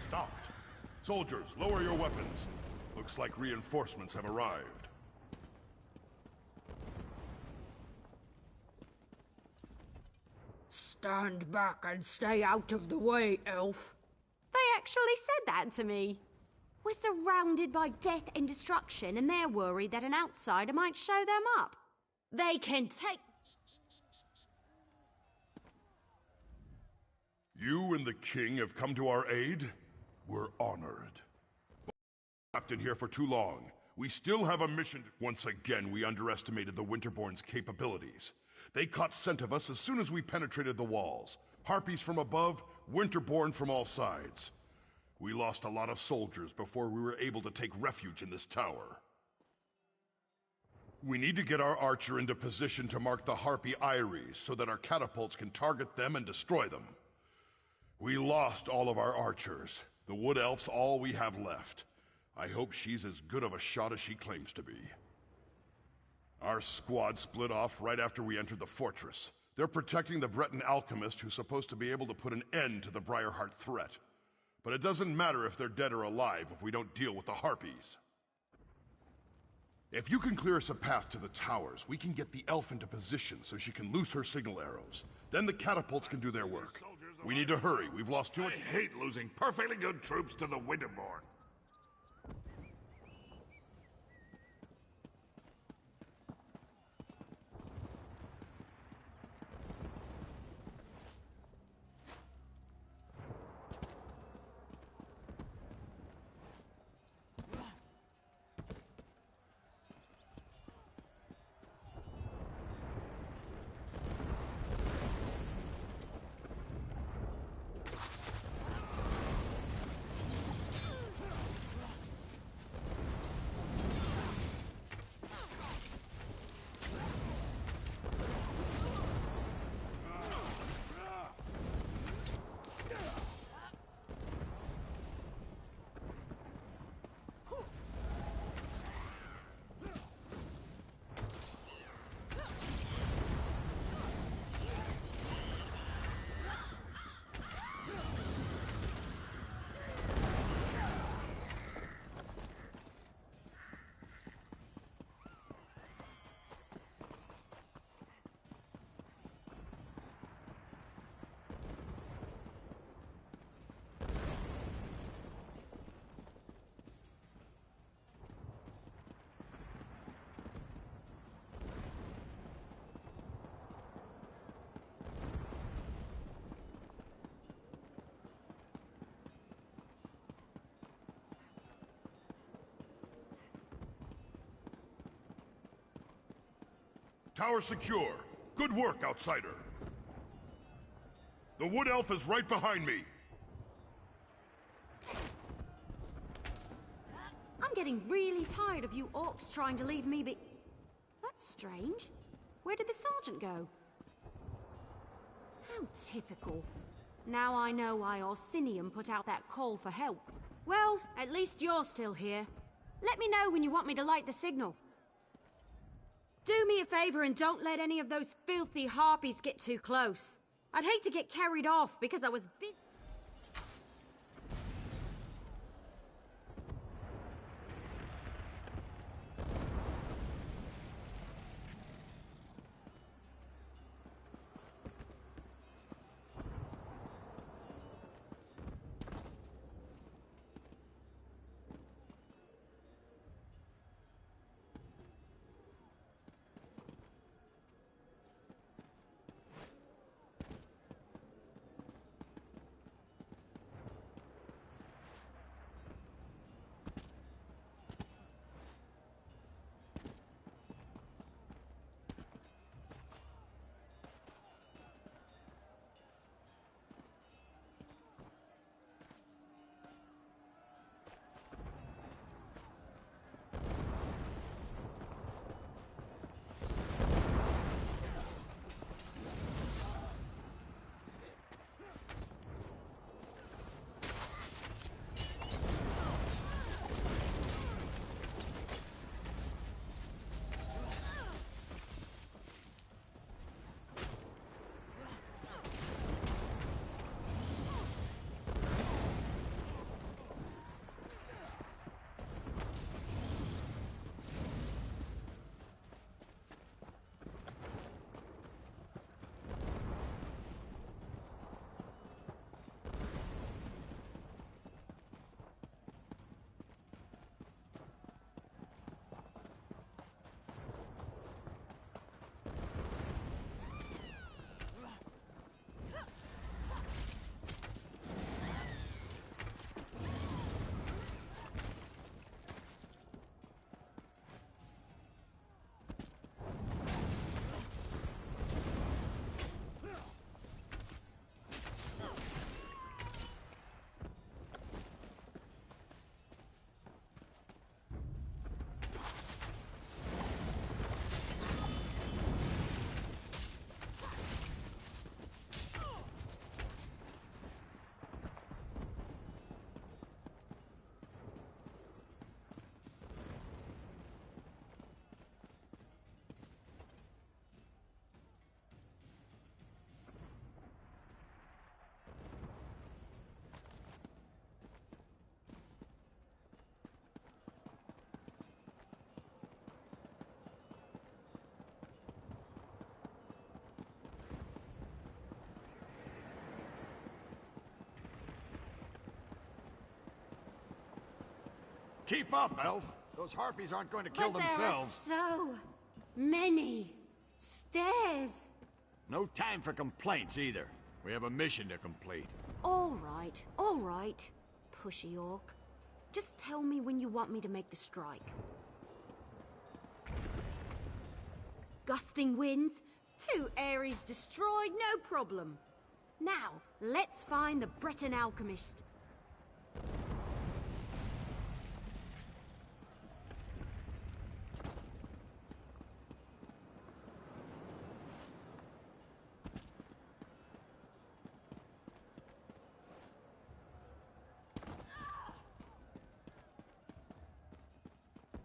Stopped. Soldiers, lower your weapons. Looks like reinforcements have arrived. Stand back and stay out of the way, elf. They actually said that to me. We're surrounded by death and destruction, and they're worried that an outsider might show them up. They can take... You and the king have come to our aid? We're honored. Trapped in here for too long. We still have a mission. Once again, we underestimated the Winterborn's capabilities. They caught scent of us as soon as we penetrated the walls. Harpies from above, Winterborn from all sides. We lost a lot of soldiers before we were able to take refuge in this tower. We need to get our archer into position to mark the Harpy Eyries so that our catapults can target them and destroy them. We lost all of our archers. The Wood Elf's all we have left. I hope she's as good of a shot as she claims to be. Our squad split off right after we entered the fortress. They're protecting the Breton alchemist who's supposed to be able to put an end to the Briarheart threat. But it doesn't matter if they're dead or alive if we don't deal with the Harpies. If you can clear us a path to the towers, we can get the elf into position so she can loose her signal arrows. Then the catapults can do their work. We need to hurry. We've lost too much... I hate losing perfectly good troops to the Winterborn. Tower secure. Good work, outsider. The Wood Elf is right behind me. I'm getting really tired of you orcs trying to leave me be... That's strange. Where did the sergeant go? How typical. Now I know why Orsinium put out that call for help. Well, at least you're still here. Let me know when you want me to light the signal. Do me a favor and don't let any of those filthy harpies get too close. I'd hate to get carried off because I was busy. Keep up, Elf. Those harpies aren't going to kill themselves. There are so many stairs. No time for complaints either. We have a mission to complete. All right. Pushy orc. Just tell me when you want me to make the strike. Gusting winds, 2 areas destroyed, no problem. Now, let's find the Breton alchemist.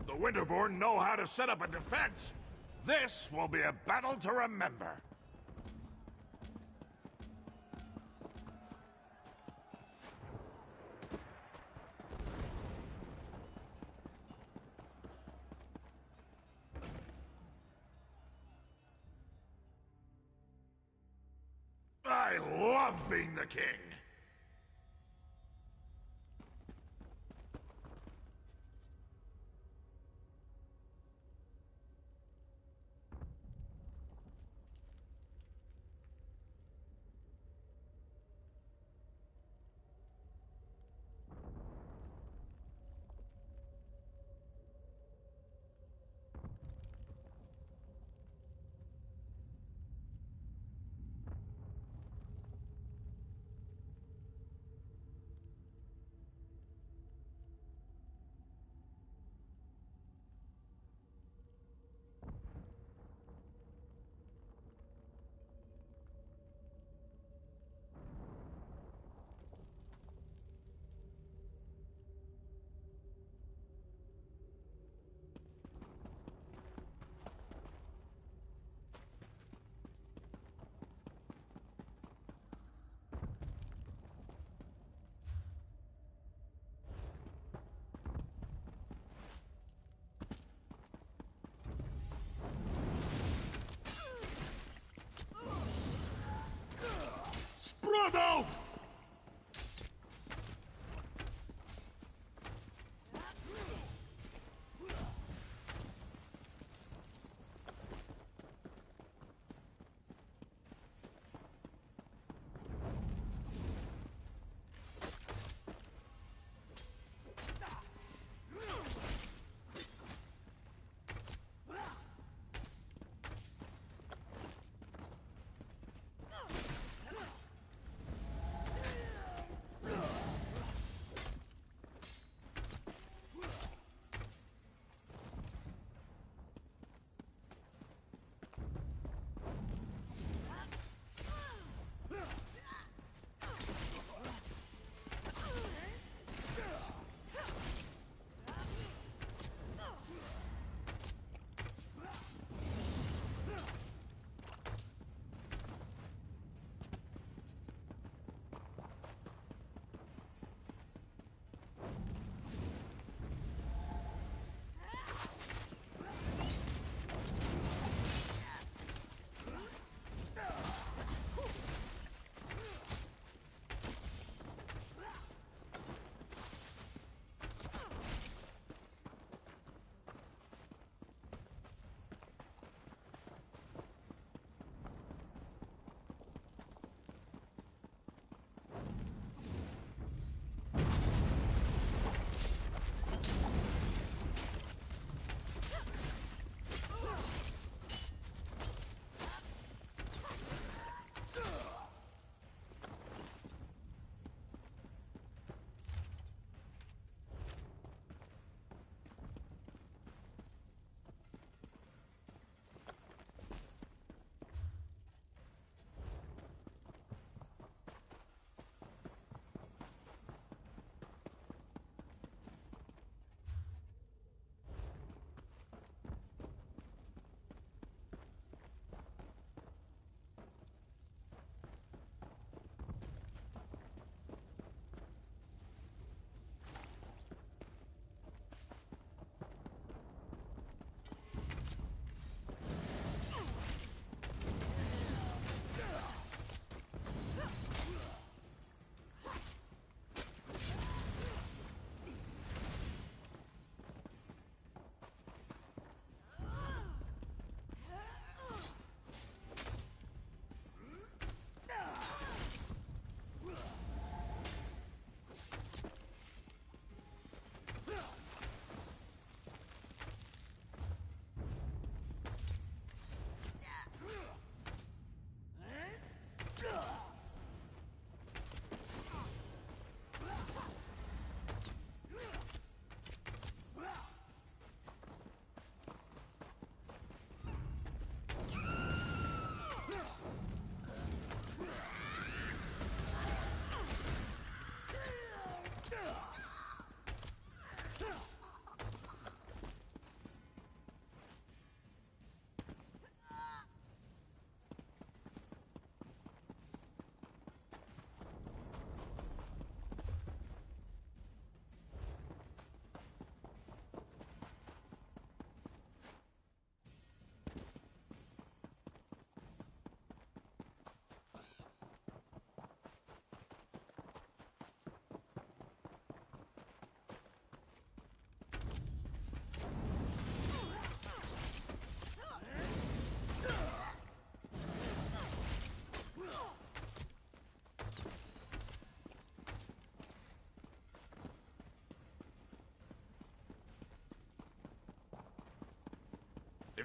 The Winterborn know how to set up a defense. This will be a battle to remember. I love being the king.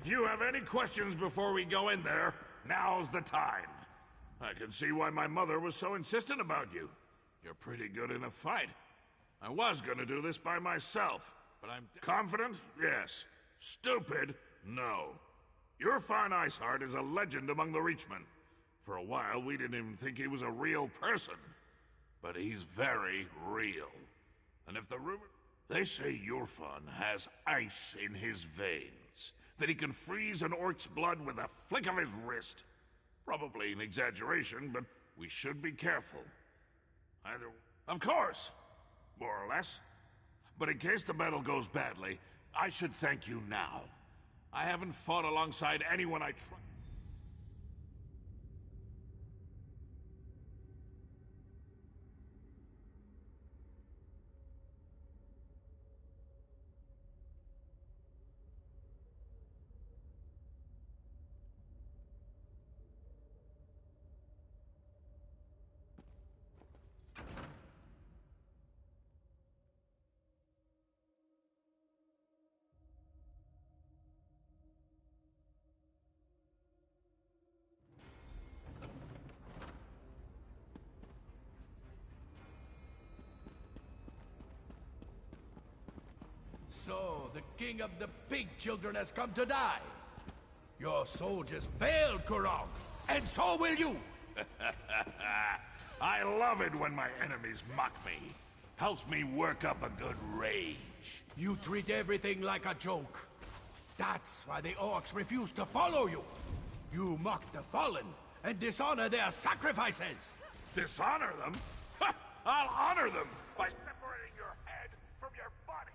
If you have any questions before we go in there, now's the time. I can see why my mother was so insistent about you. You're pretty good in a fight. I was gonna do this by myself, but I'm confident? Yes. Stupid? No. Your Fawn Iceheart is a legend among the Reachmen. For a while, we didn't even think he was a real person. But he's very real. And if the rumor... They say Yurfan has ice in his veins. That he can freeze an orc's blood with a flick of his wrist. Probably an exaggeration, but we should be careful. Either... Of course! More or less. But in case the battle goes badly, I should thank you now. I haven't fought alongside anyone I trust. So, the king of the pig children has come to die. Your soldiers failed, Kurog, and so will you! I love it when my enemies mock me. Helps me work up a good rage. You treat everything like a joke. That's why the orcs refuse to follow you. You mock the fallen and dishonor their sacrifices. Dishonor them? I'll honor them by separating your head from your body.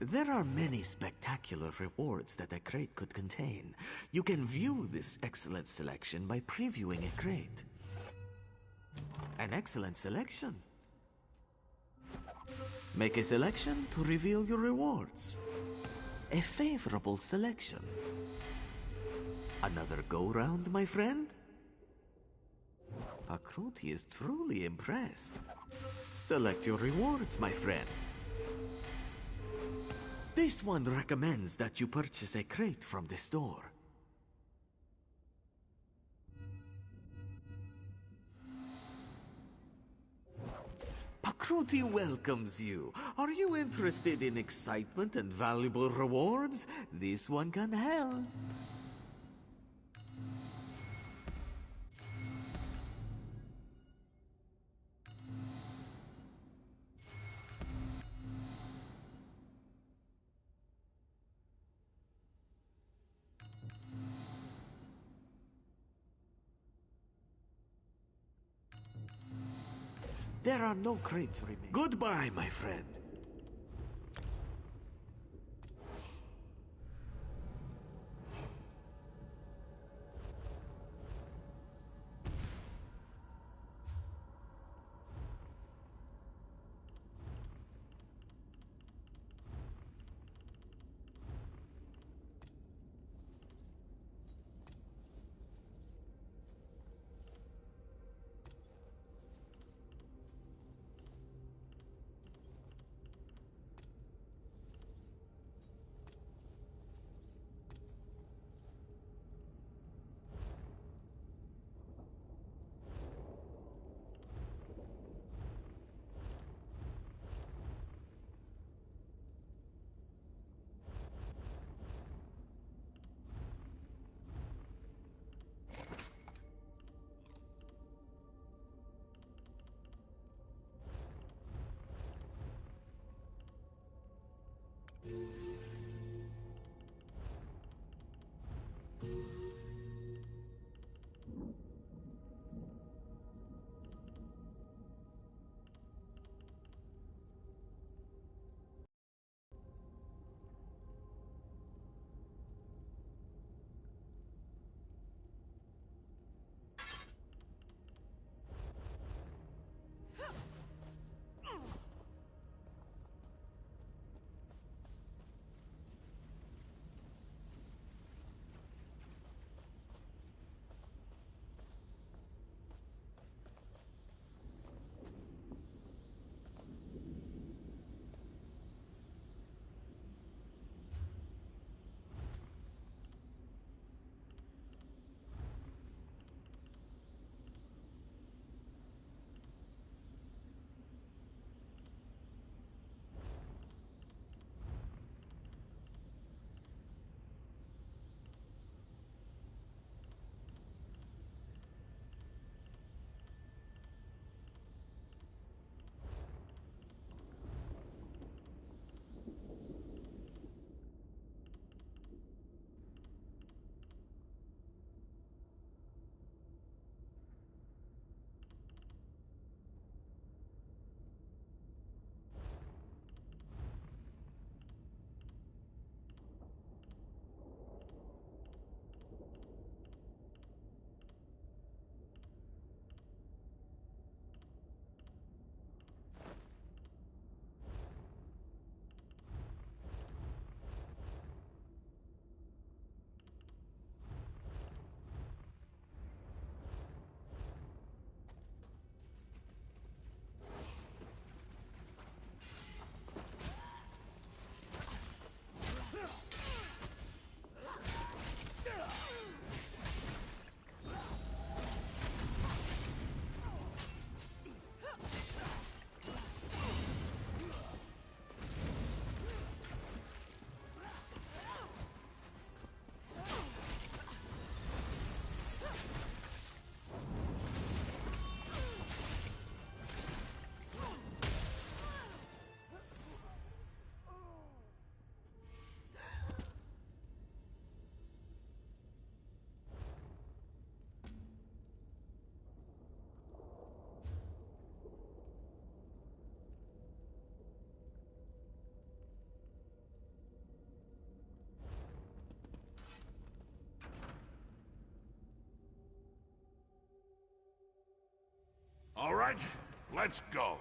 There are many spectacular rewards that a crate could contain. You can view this excellent selection by previewing a crate. An excellent selection. Make a selection to reveal your rewards. A favorable selection. Another go-round, my friend? Pakruti is truly impressed. Select your rewards, my friend. This one recommends that you purchase a crate from the store. Pakruti welcomes you. Are you interested in excitement and valuable rewards? This one can help. There are no crates remaining. Goodbye, my friend. All right, let's go.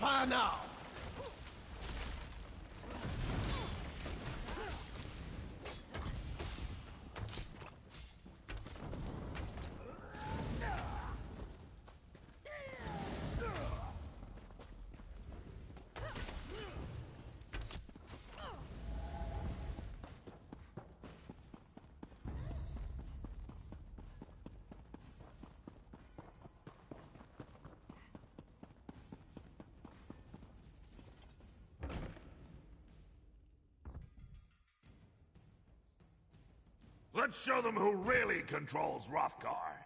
Fire now! Let's show them who really controls Hrothgar.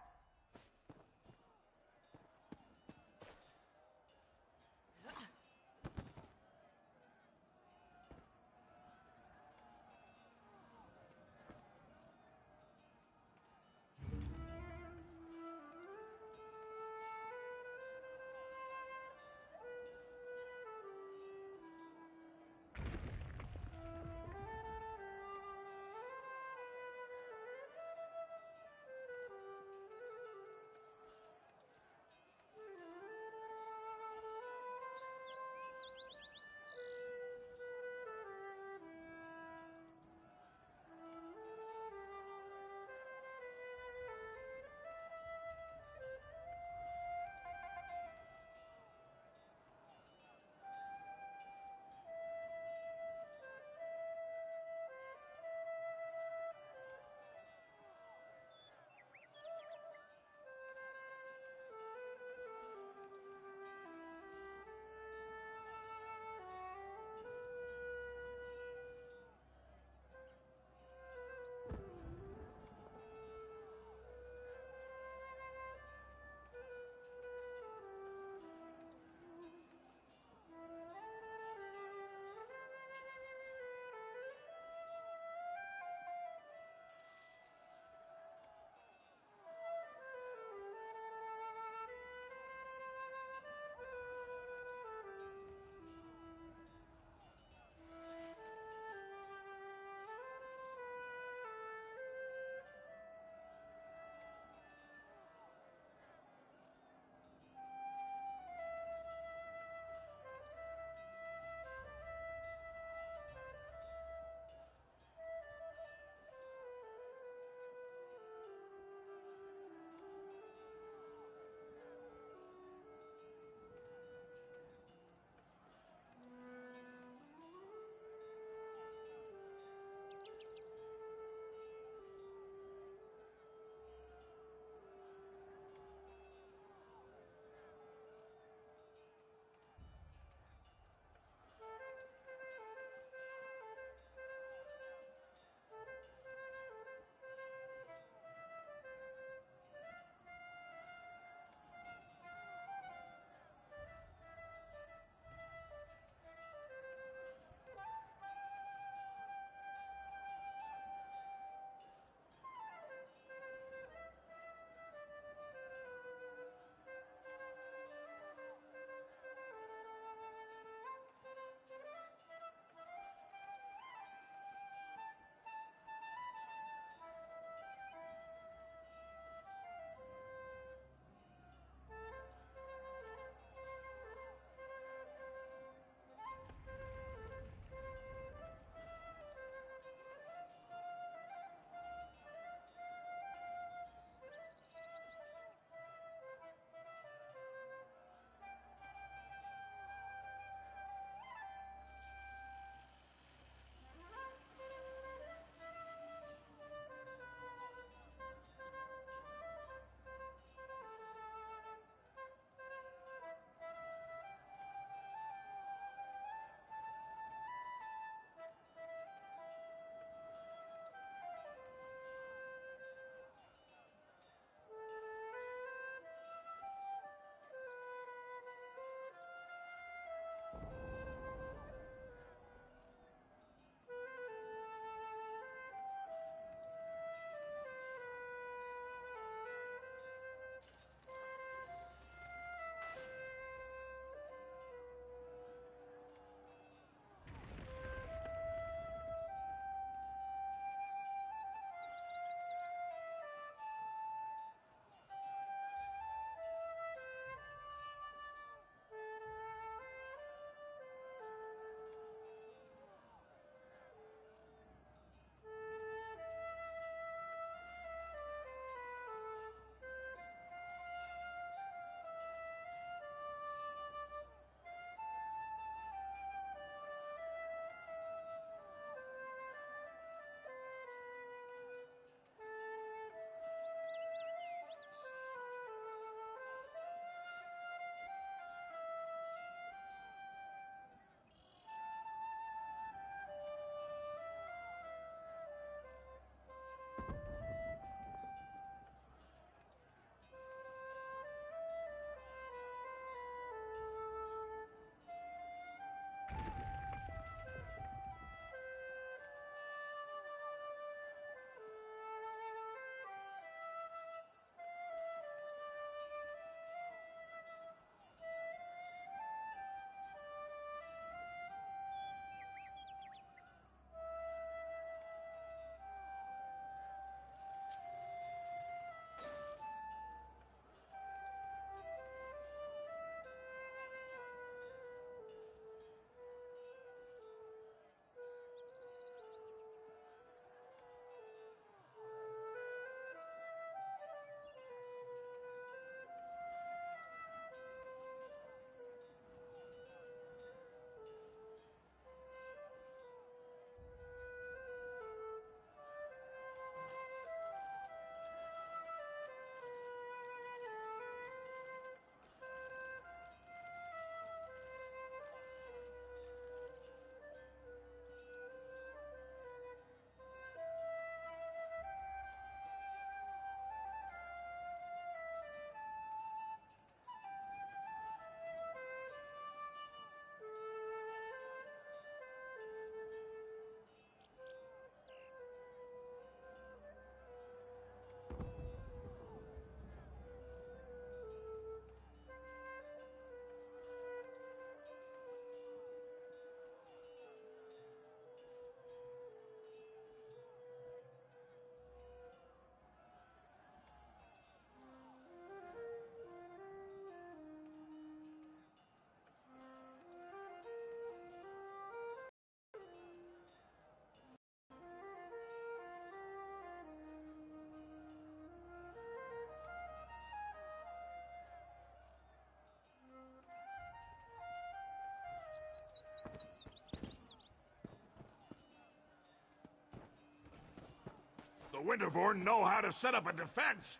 Winterborn know how to set up a defense.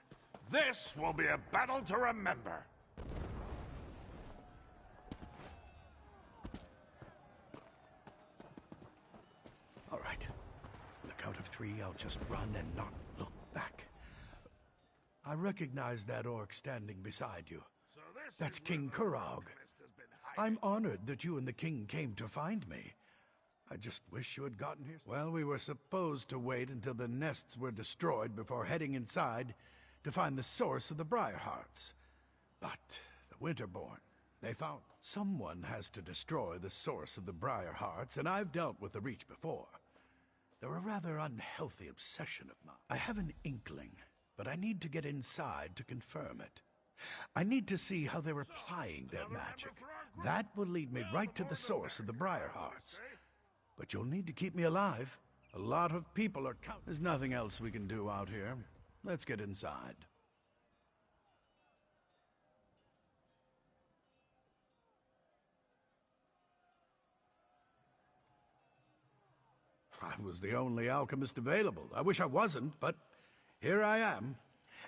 This will be a battle to remember. All right. On the count of 3, I'll just run and not look back. I recognize that orc standing beside you. That's King Kurog. I'm honored that you and the king came to find me. I just wish you had gotten here. Well, we were supposed to wait until the nests were destroyed before heading inside to find the source of the Briarhearts. But the Winterborn, they found someone has to destroy the source of the Briarhearts, and I've dealt with the Reach before. They're a rather unhealthy obsession of mine. I have an inkling, but I need to get inside to confirm it. I need to see how they're applying their magic. That will lead me right to the source of the Briarhearts. But you'll need to keep me alive. A lot of people are counting. There's nothing else we can do out here. Let's get inside. I was the only alchemist available. I wish I wasn't, but here I am.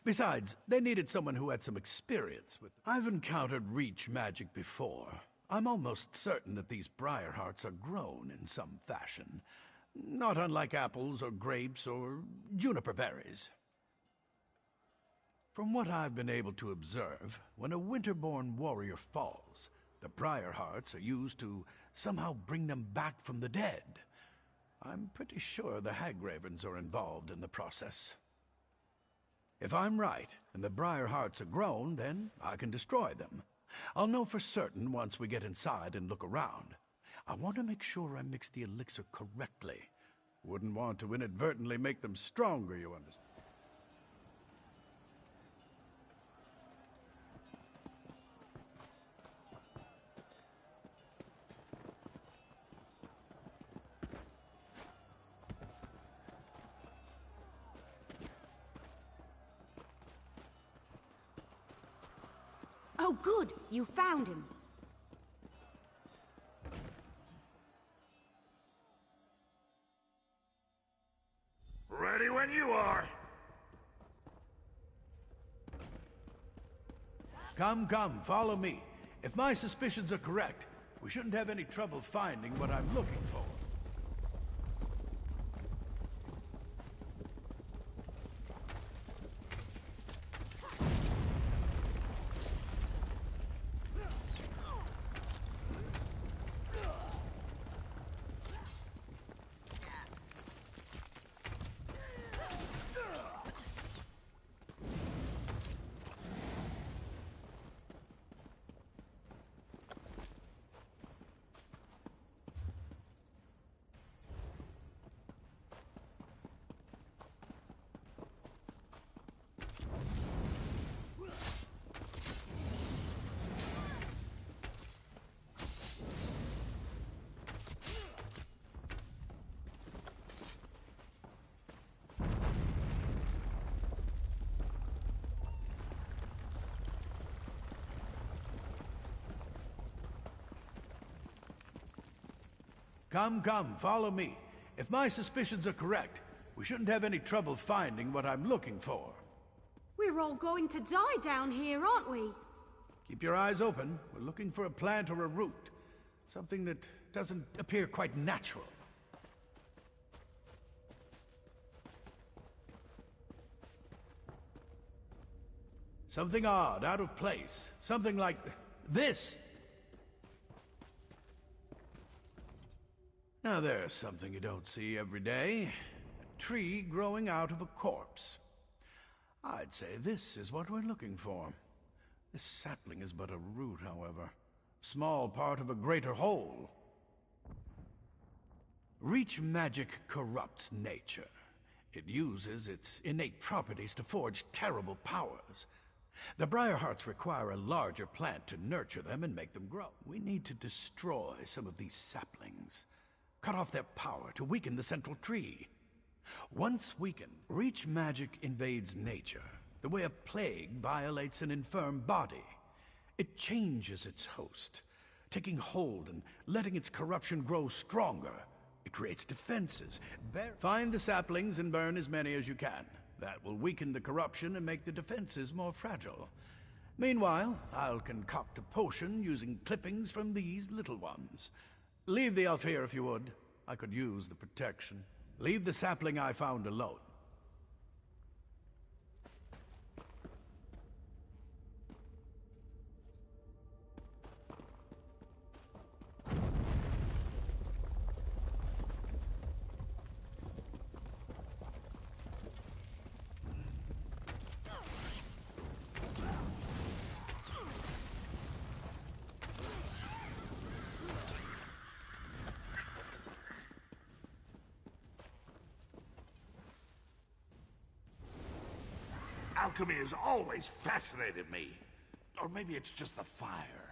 Besides, they needed someone who had some experience with it. I've encountered Reach magic before. I'm almost certain that these Briarhearts are grown in some fashion, not unlike apples or grapes or juniper berries. From what I've been able to observe, when a Winterborn warrior falls, the Briarhearts are used to somehow bring them back from the dead. I'm pretty sure the Hagravens are involved in the process. If I'm right, and the Briarhearts are grown, then I can destroy them. I'll know for certain once we get inside and look around. I want to make sure I mix the elixir correctly. Wouldn't want to inadvertently make them stronger, you understand? Oh, good! You found him. Ready when you are. Come, follow me. If my suspicions are correct, we shouldn't have any trouble finding what I'm looking for. Come, follow me. If my suspicions are correct, we shouldn't have any trouble finding what I'm looking for. We're all going to die down here, aren't we? Keep your eyes open. We're looking for a plant or a root. Something that doesn't appear quite natural. Something odd, out of place. Something like this. Now there's something you don't see every day. A tree growing out of a corpse. I'd say this is what we're looking for. This sapling is but a root, however. A small part of a greater whole. Reach magic corrupts nature. It uses its innate properties to forge terrible powers. The Briarhearts require a larger plant to nurture them and make them grow. We need to destroy some of these saplings. Cut off their power to weaken the central tree. Once weakened, Reach magic invades nature, the way a plague violates an infirm body. It changes its host, taking hold and letting its corruption grow stronger. It creates defenses. Find the saplings and burn as many as you can. That will weaken the corruption and make the defenses more fragile. Meanwhile, I'll concoct a potion using clippings from these little ones. Leave the elf here if you would. I could use the protection. Leave the sapling I found alone. Alchemy has always fascinated me. Or maybe it's just the fire.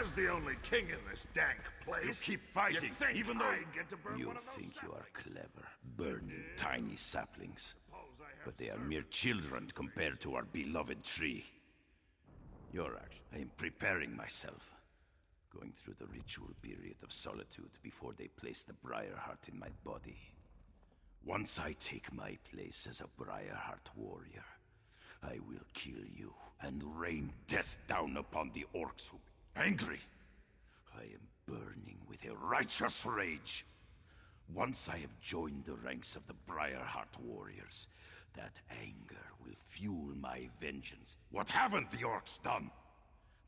As the only king in this dank place, You keep fighting, you'd think even though I'd get to burn you one of those think you are clever, burning tiny saplings. But they are mere children compared to our beloved tree. You're actually... I am preparing myself. Going through the ritual period of solitude before they place the Briarheart in my body. Once I take my place as a Briarheart warrior, I will kill you and rain death down upon the orcs who... Angry! I am burning with a righteous rage. Once I have joined the ranks of the Briarheart warriors, that anger will fuel my vengeance. What haven't the orcs done?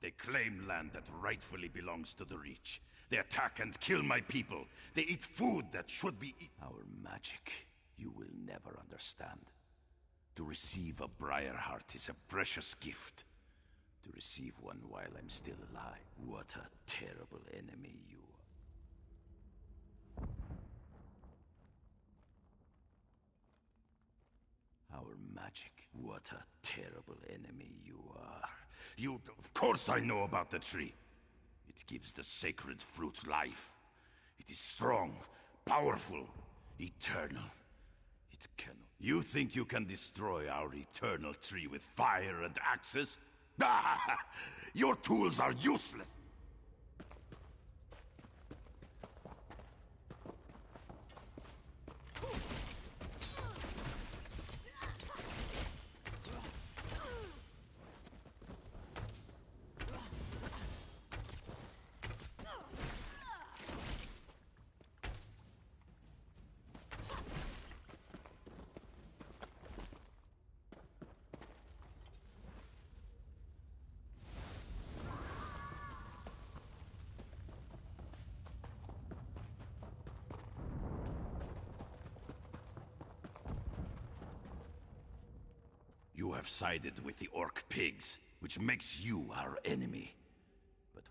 They claim land that rightfully belongs to the Reach. They attack and kill my people. They eat food that should be eaten. Our magic, you will never understand. To receive a Briarheart is a precious gift. To receive one while I'm still alive. What a terrible enemy you our magic. What a terrible enemy you are. Of course I know about the tree. It gives the sacred fruit life. It is strong, powerful, eternal. It cannot. You think you can destroy our eternal tree with fire and axes? Ah! Your tools are useless! You have sided with the orc pigs, which makes you our enemy. But...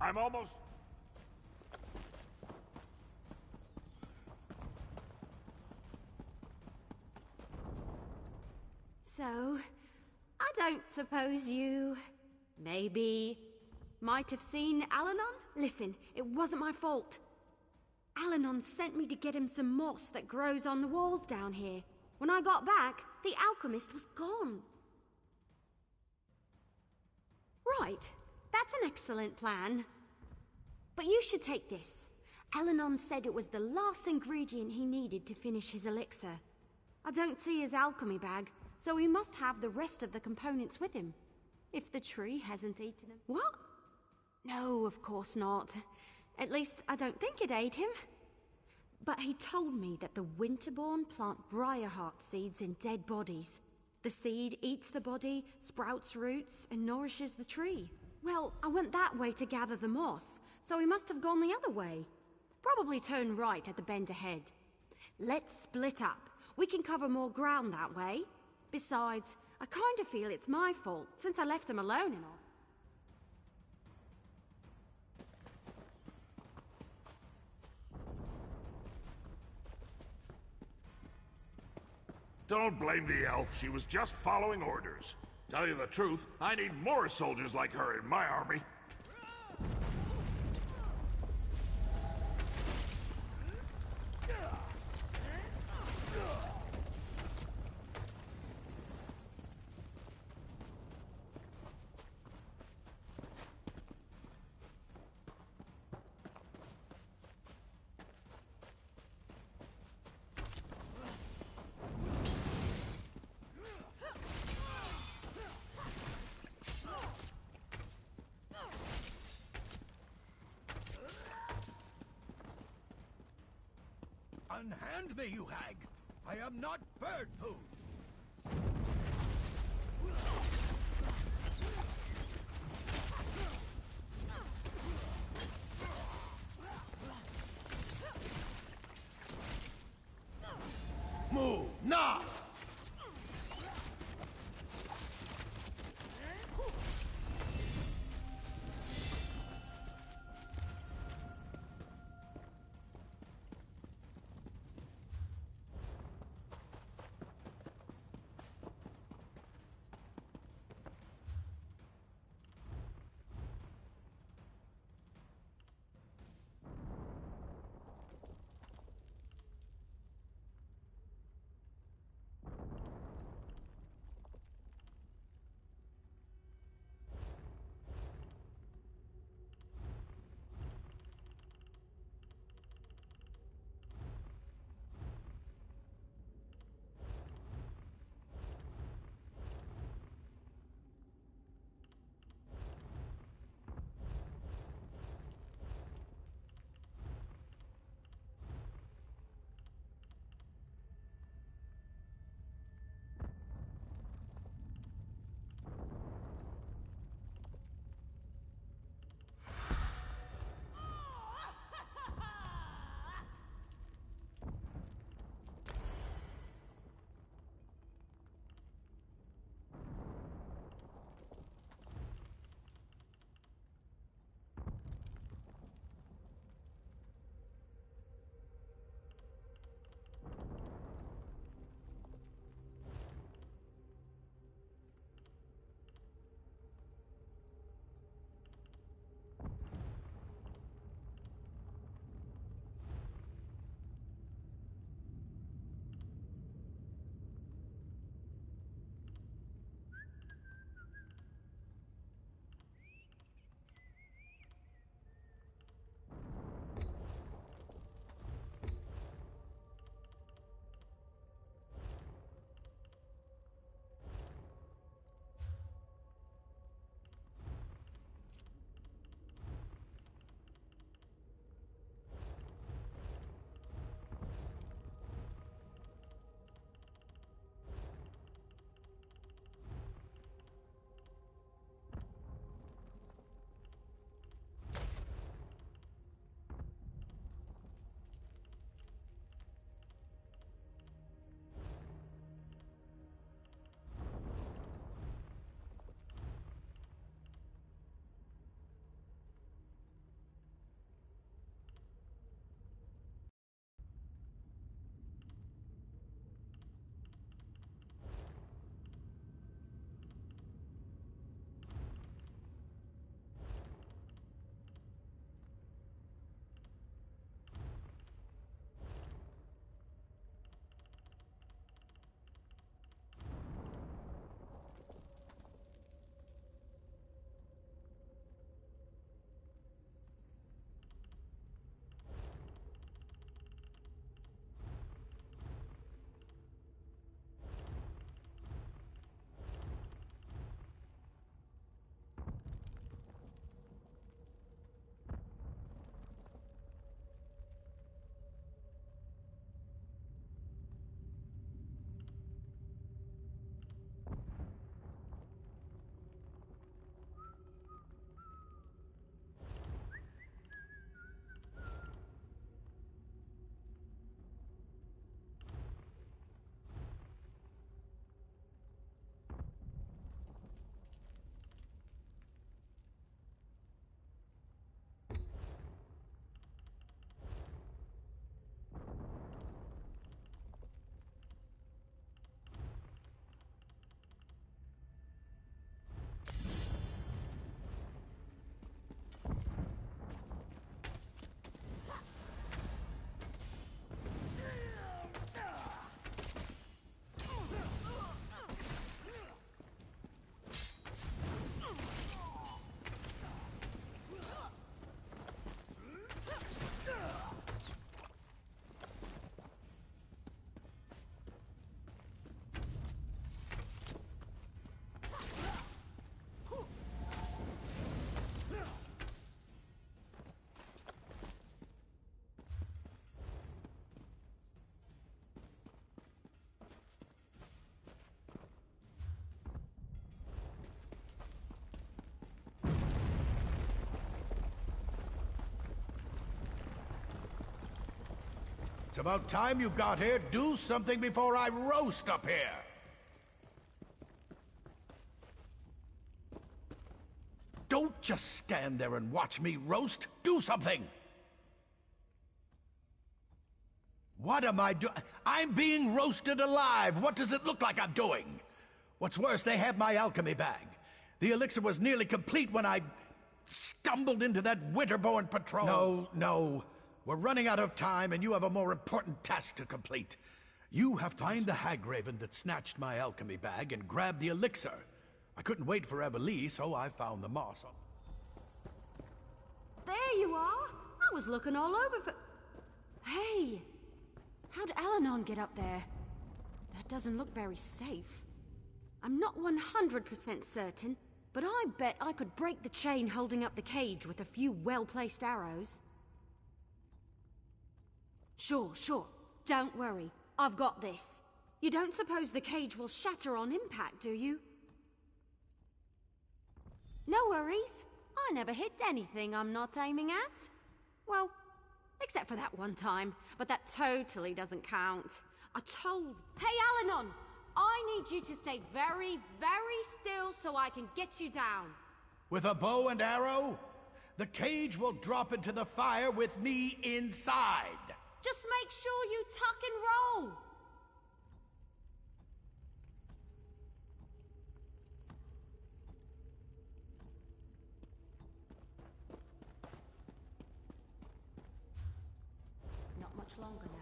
I'm almost... So, I don't suppose you... maybe... might have seen Alanon? Listen, it wasn't my fault. Alanon sent me to get him some moss that grows on the walls down here. When I got back, the alchemist was gone. Right, that's an excellent plan. But you should take this. Alanon said it was the last ingredient he needed to finish his elixir. I don't see his alchemy bag, so he must have the rest of the components with him. If the tree hasn't eaten him. What? No, of course not. At least, I don't think it ate him. But he told me that the Winterborn plant Briarheart seeds in dead bodies. The seed eats the body, sprouts roots, and nourishes the tree. Well, I went that way to gather the moss, so he must have gone the other way. Probably turn right at the bend ahead. Let's split up. We can cover more ground that way. Besides, I kind of feel it's my fault, since I left him alone and all. Don't blame the elf. She was just following orders. Tell you the truth, I need more soldiers like her in my army. Unhand me, you hag! I am not bird food! Move, now! It's about time you got here. Do something before I roast up here. Don't just stand there and watch me roast. Do something! What am I doing? I'm being roasted alive. What does it look like I'm doing? What's worse, they have my alchemy bag. The elixir was nearly complete when I stumbled into that Winterborn patrol. No. We're running out of time, and you have a more important task to complete. You have to find the Hagraven that snatched my alchemy bag and grab the elixir. I couldn't wait for Eveli, so I found the moss. There you are! I was looking all over for... Hey! How'd Alanon get up there? That doesn't look very safe. I'm not 100% certain, but I bet I could break the chain holding up the cage with a few well-placed arrows. Sure. Don't worry. I've got this. You don't suppose the cage will shatter on impact, do you? No worries. I never hit anything I'm not aiming at. Well, except for that one time, but that totally doesn't count. I told... Hey, Alanon! I need you to stay very, very still so I can get you down. With a bow and arrow? The cage will drop into the fire with me inside. Just make sure you tuck and roll. Not much longer now.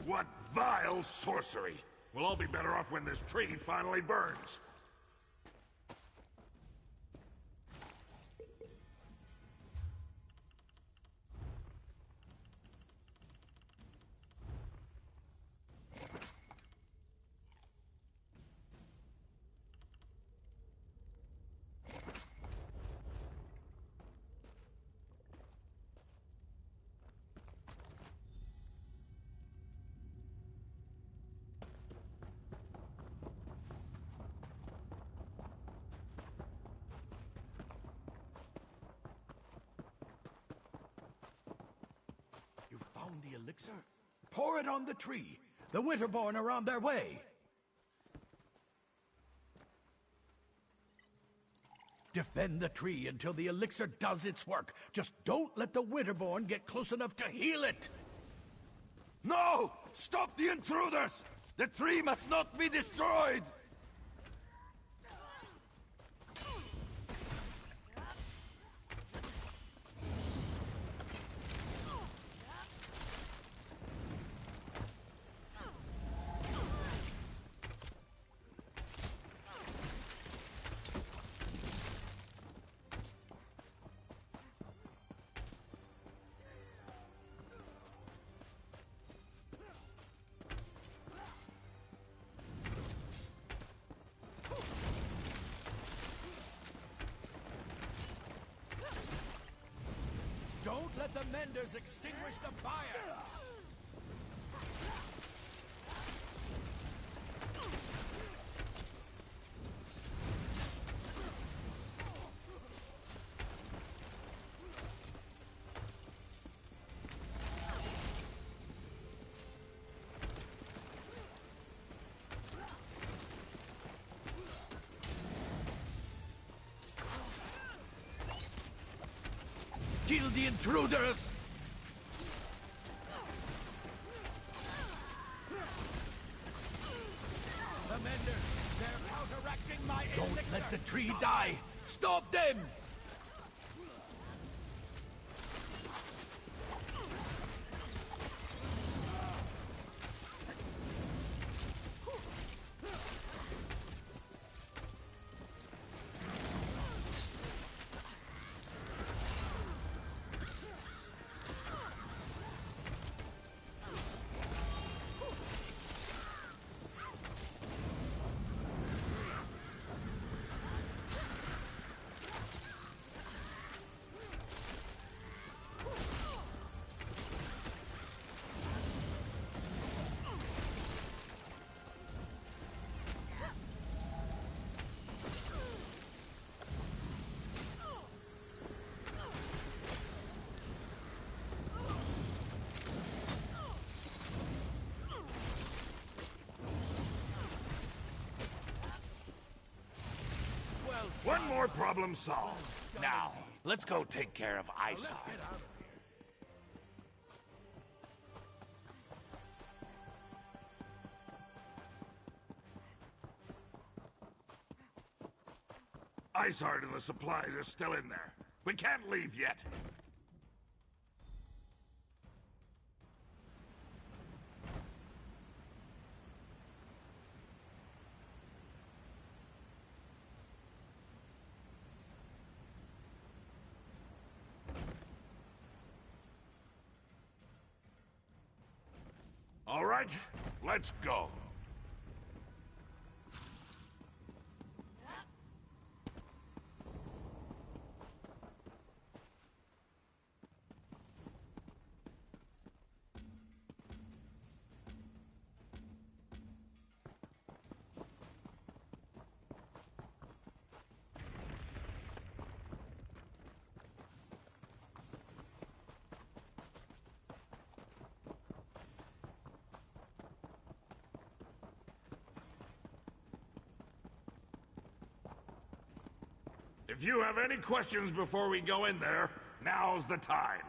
What vile sorcery! We'll all be better off when this tree finally burns. The elixir? Pour it on the tree. The Winterborn are on their way. Defend the tree until the elixir does its work. Just don't let the Winterborn get close enough to heal it. No! Stop the intruders! The tree must not be destroyed! Don't let the Menders extinguish the fire! Kill the intruders! Commander, they're counteracting my... Don't let the tree die! Stop them! One more problem solved. Now, let's go take care of Isar. Isard and the supplies are still in there. We can't leave yet. All right, let's go. If you have any questions before we go in there, now's the time.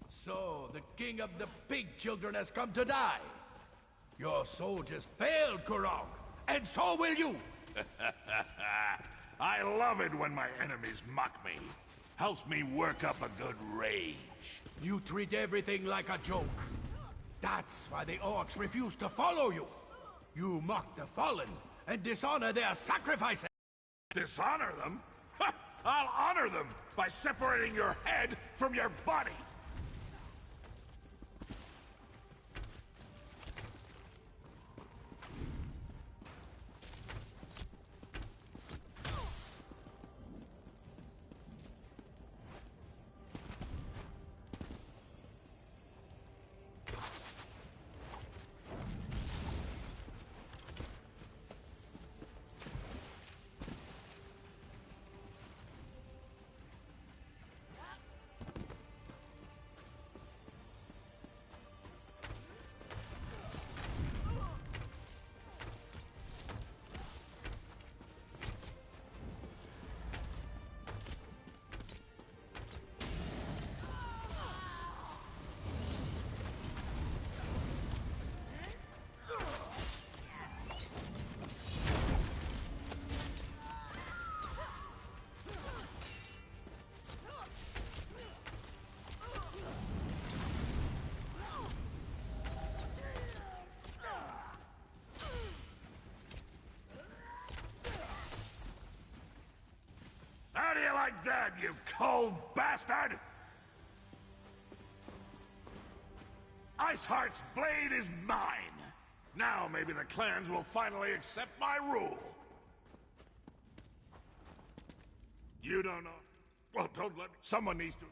So, the king of the pig children has come to die. Your soldiers failed, Kurog, and so will you! I love it when my enemies mock me. Helps me work up a good rage. You treat everything like a joke. That's why the orcs refuse to follow you. You mock the fallen and dishonor their sacrifices. Dishonor them? I'll honor them by separating your head from your body. How do you like that, you cold bastard? Iceheart's blade is mine. Now maybe the clans will finally accept my rule. You don't know. Well, don't let me. Someone needs to.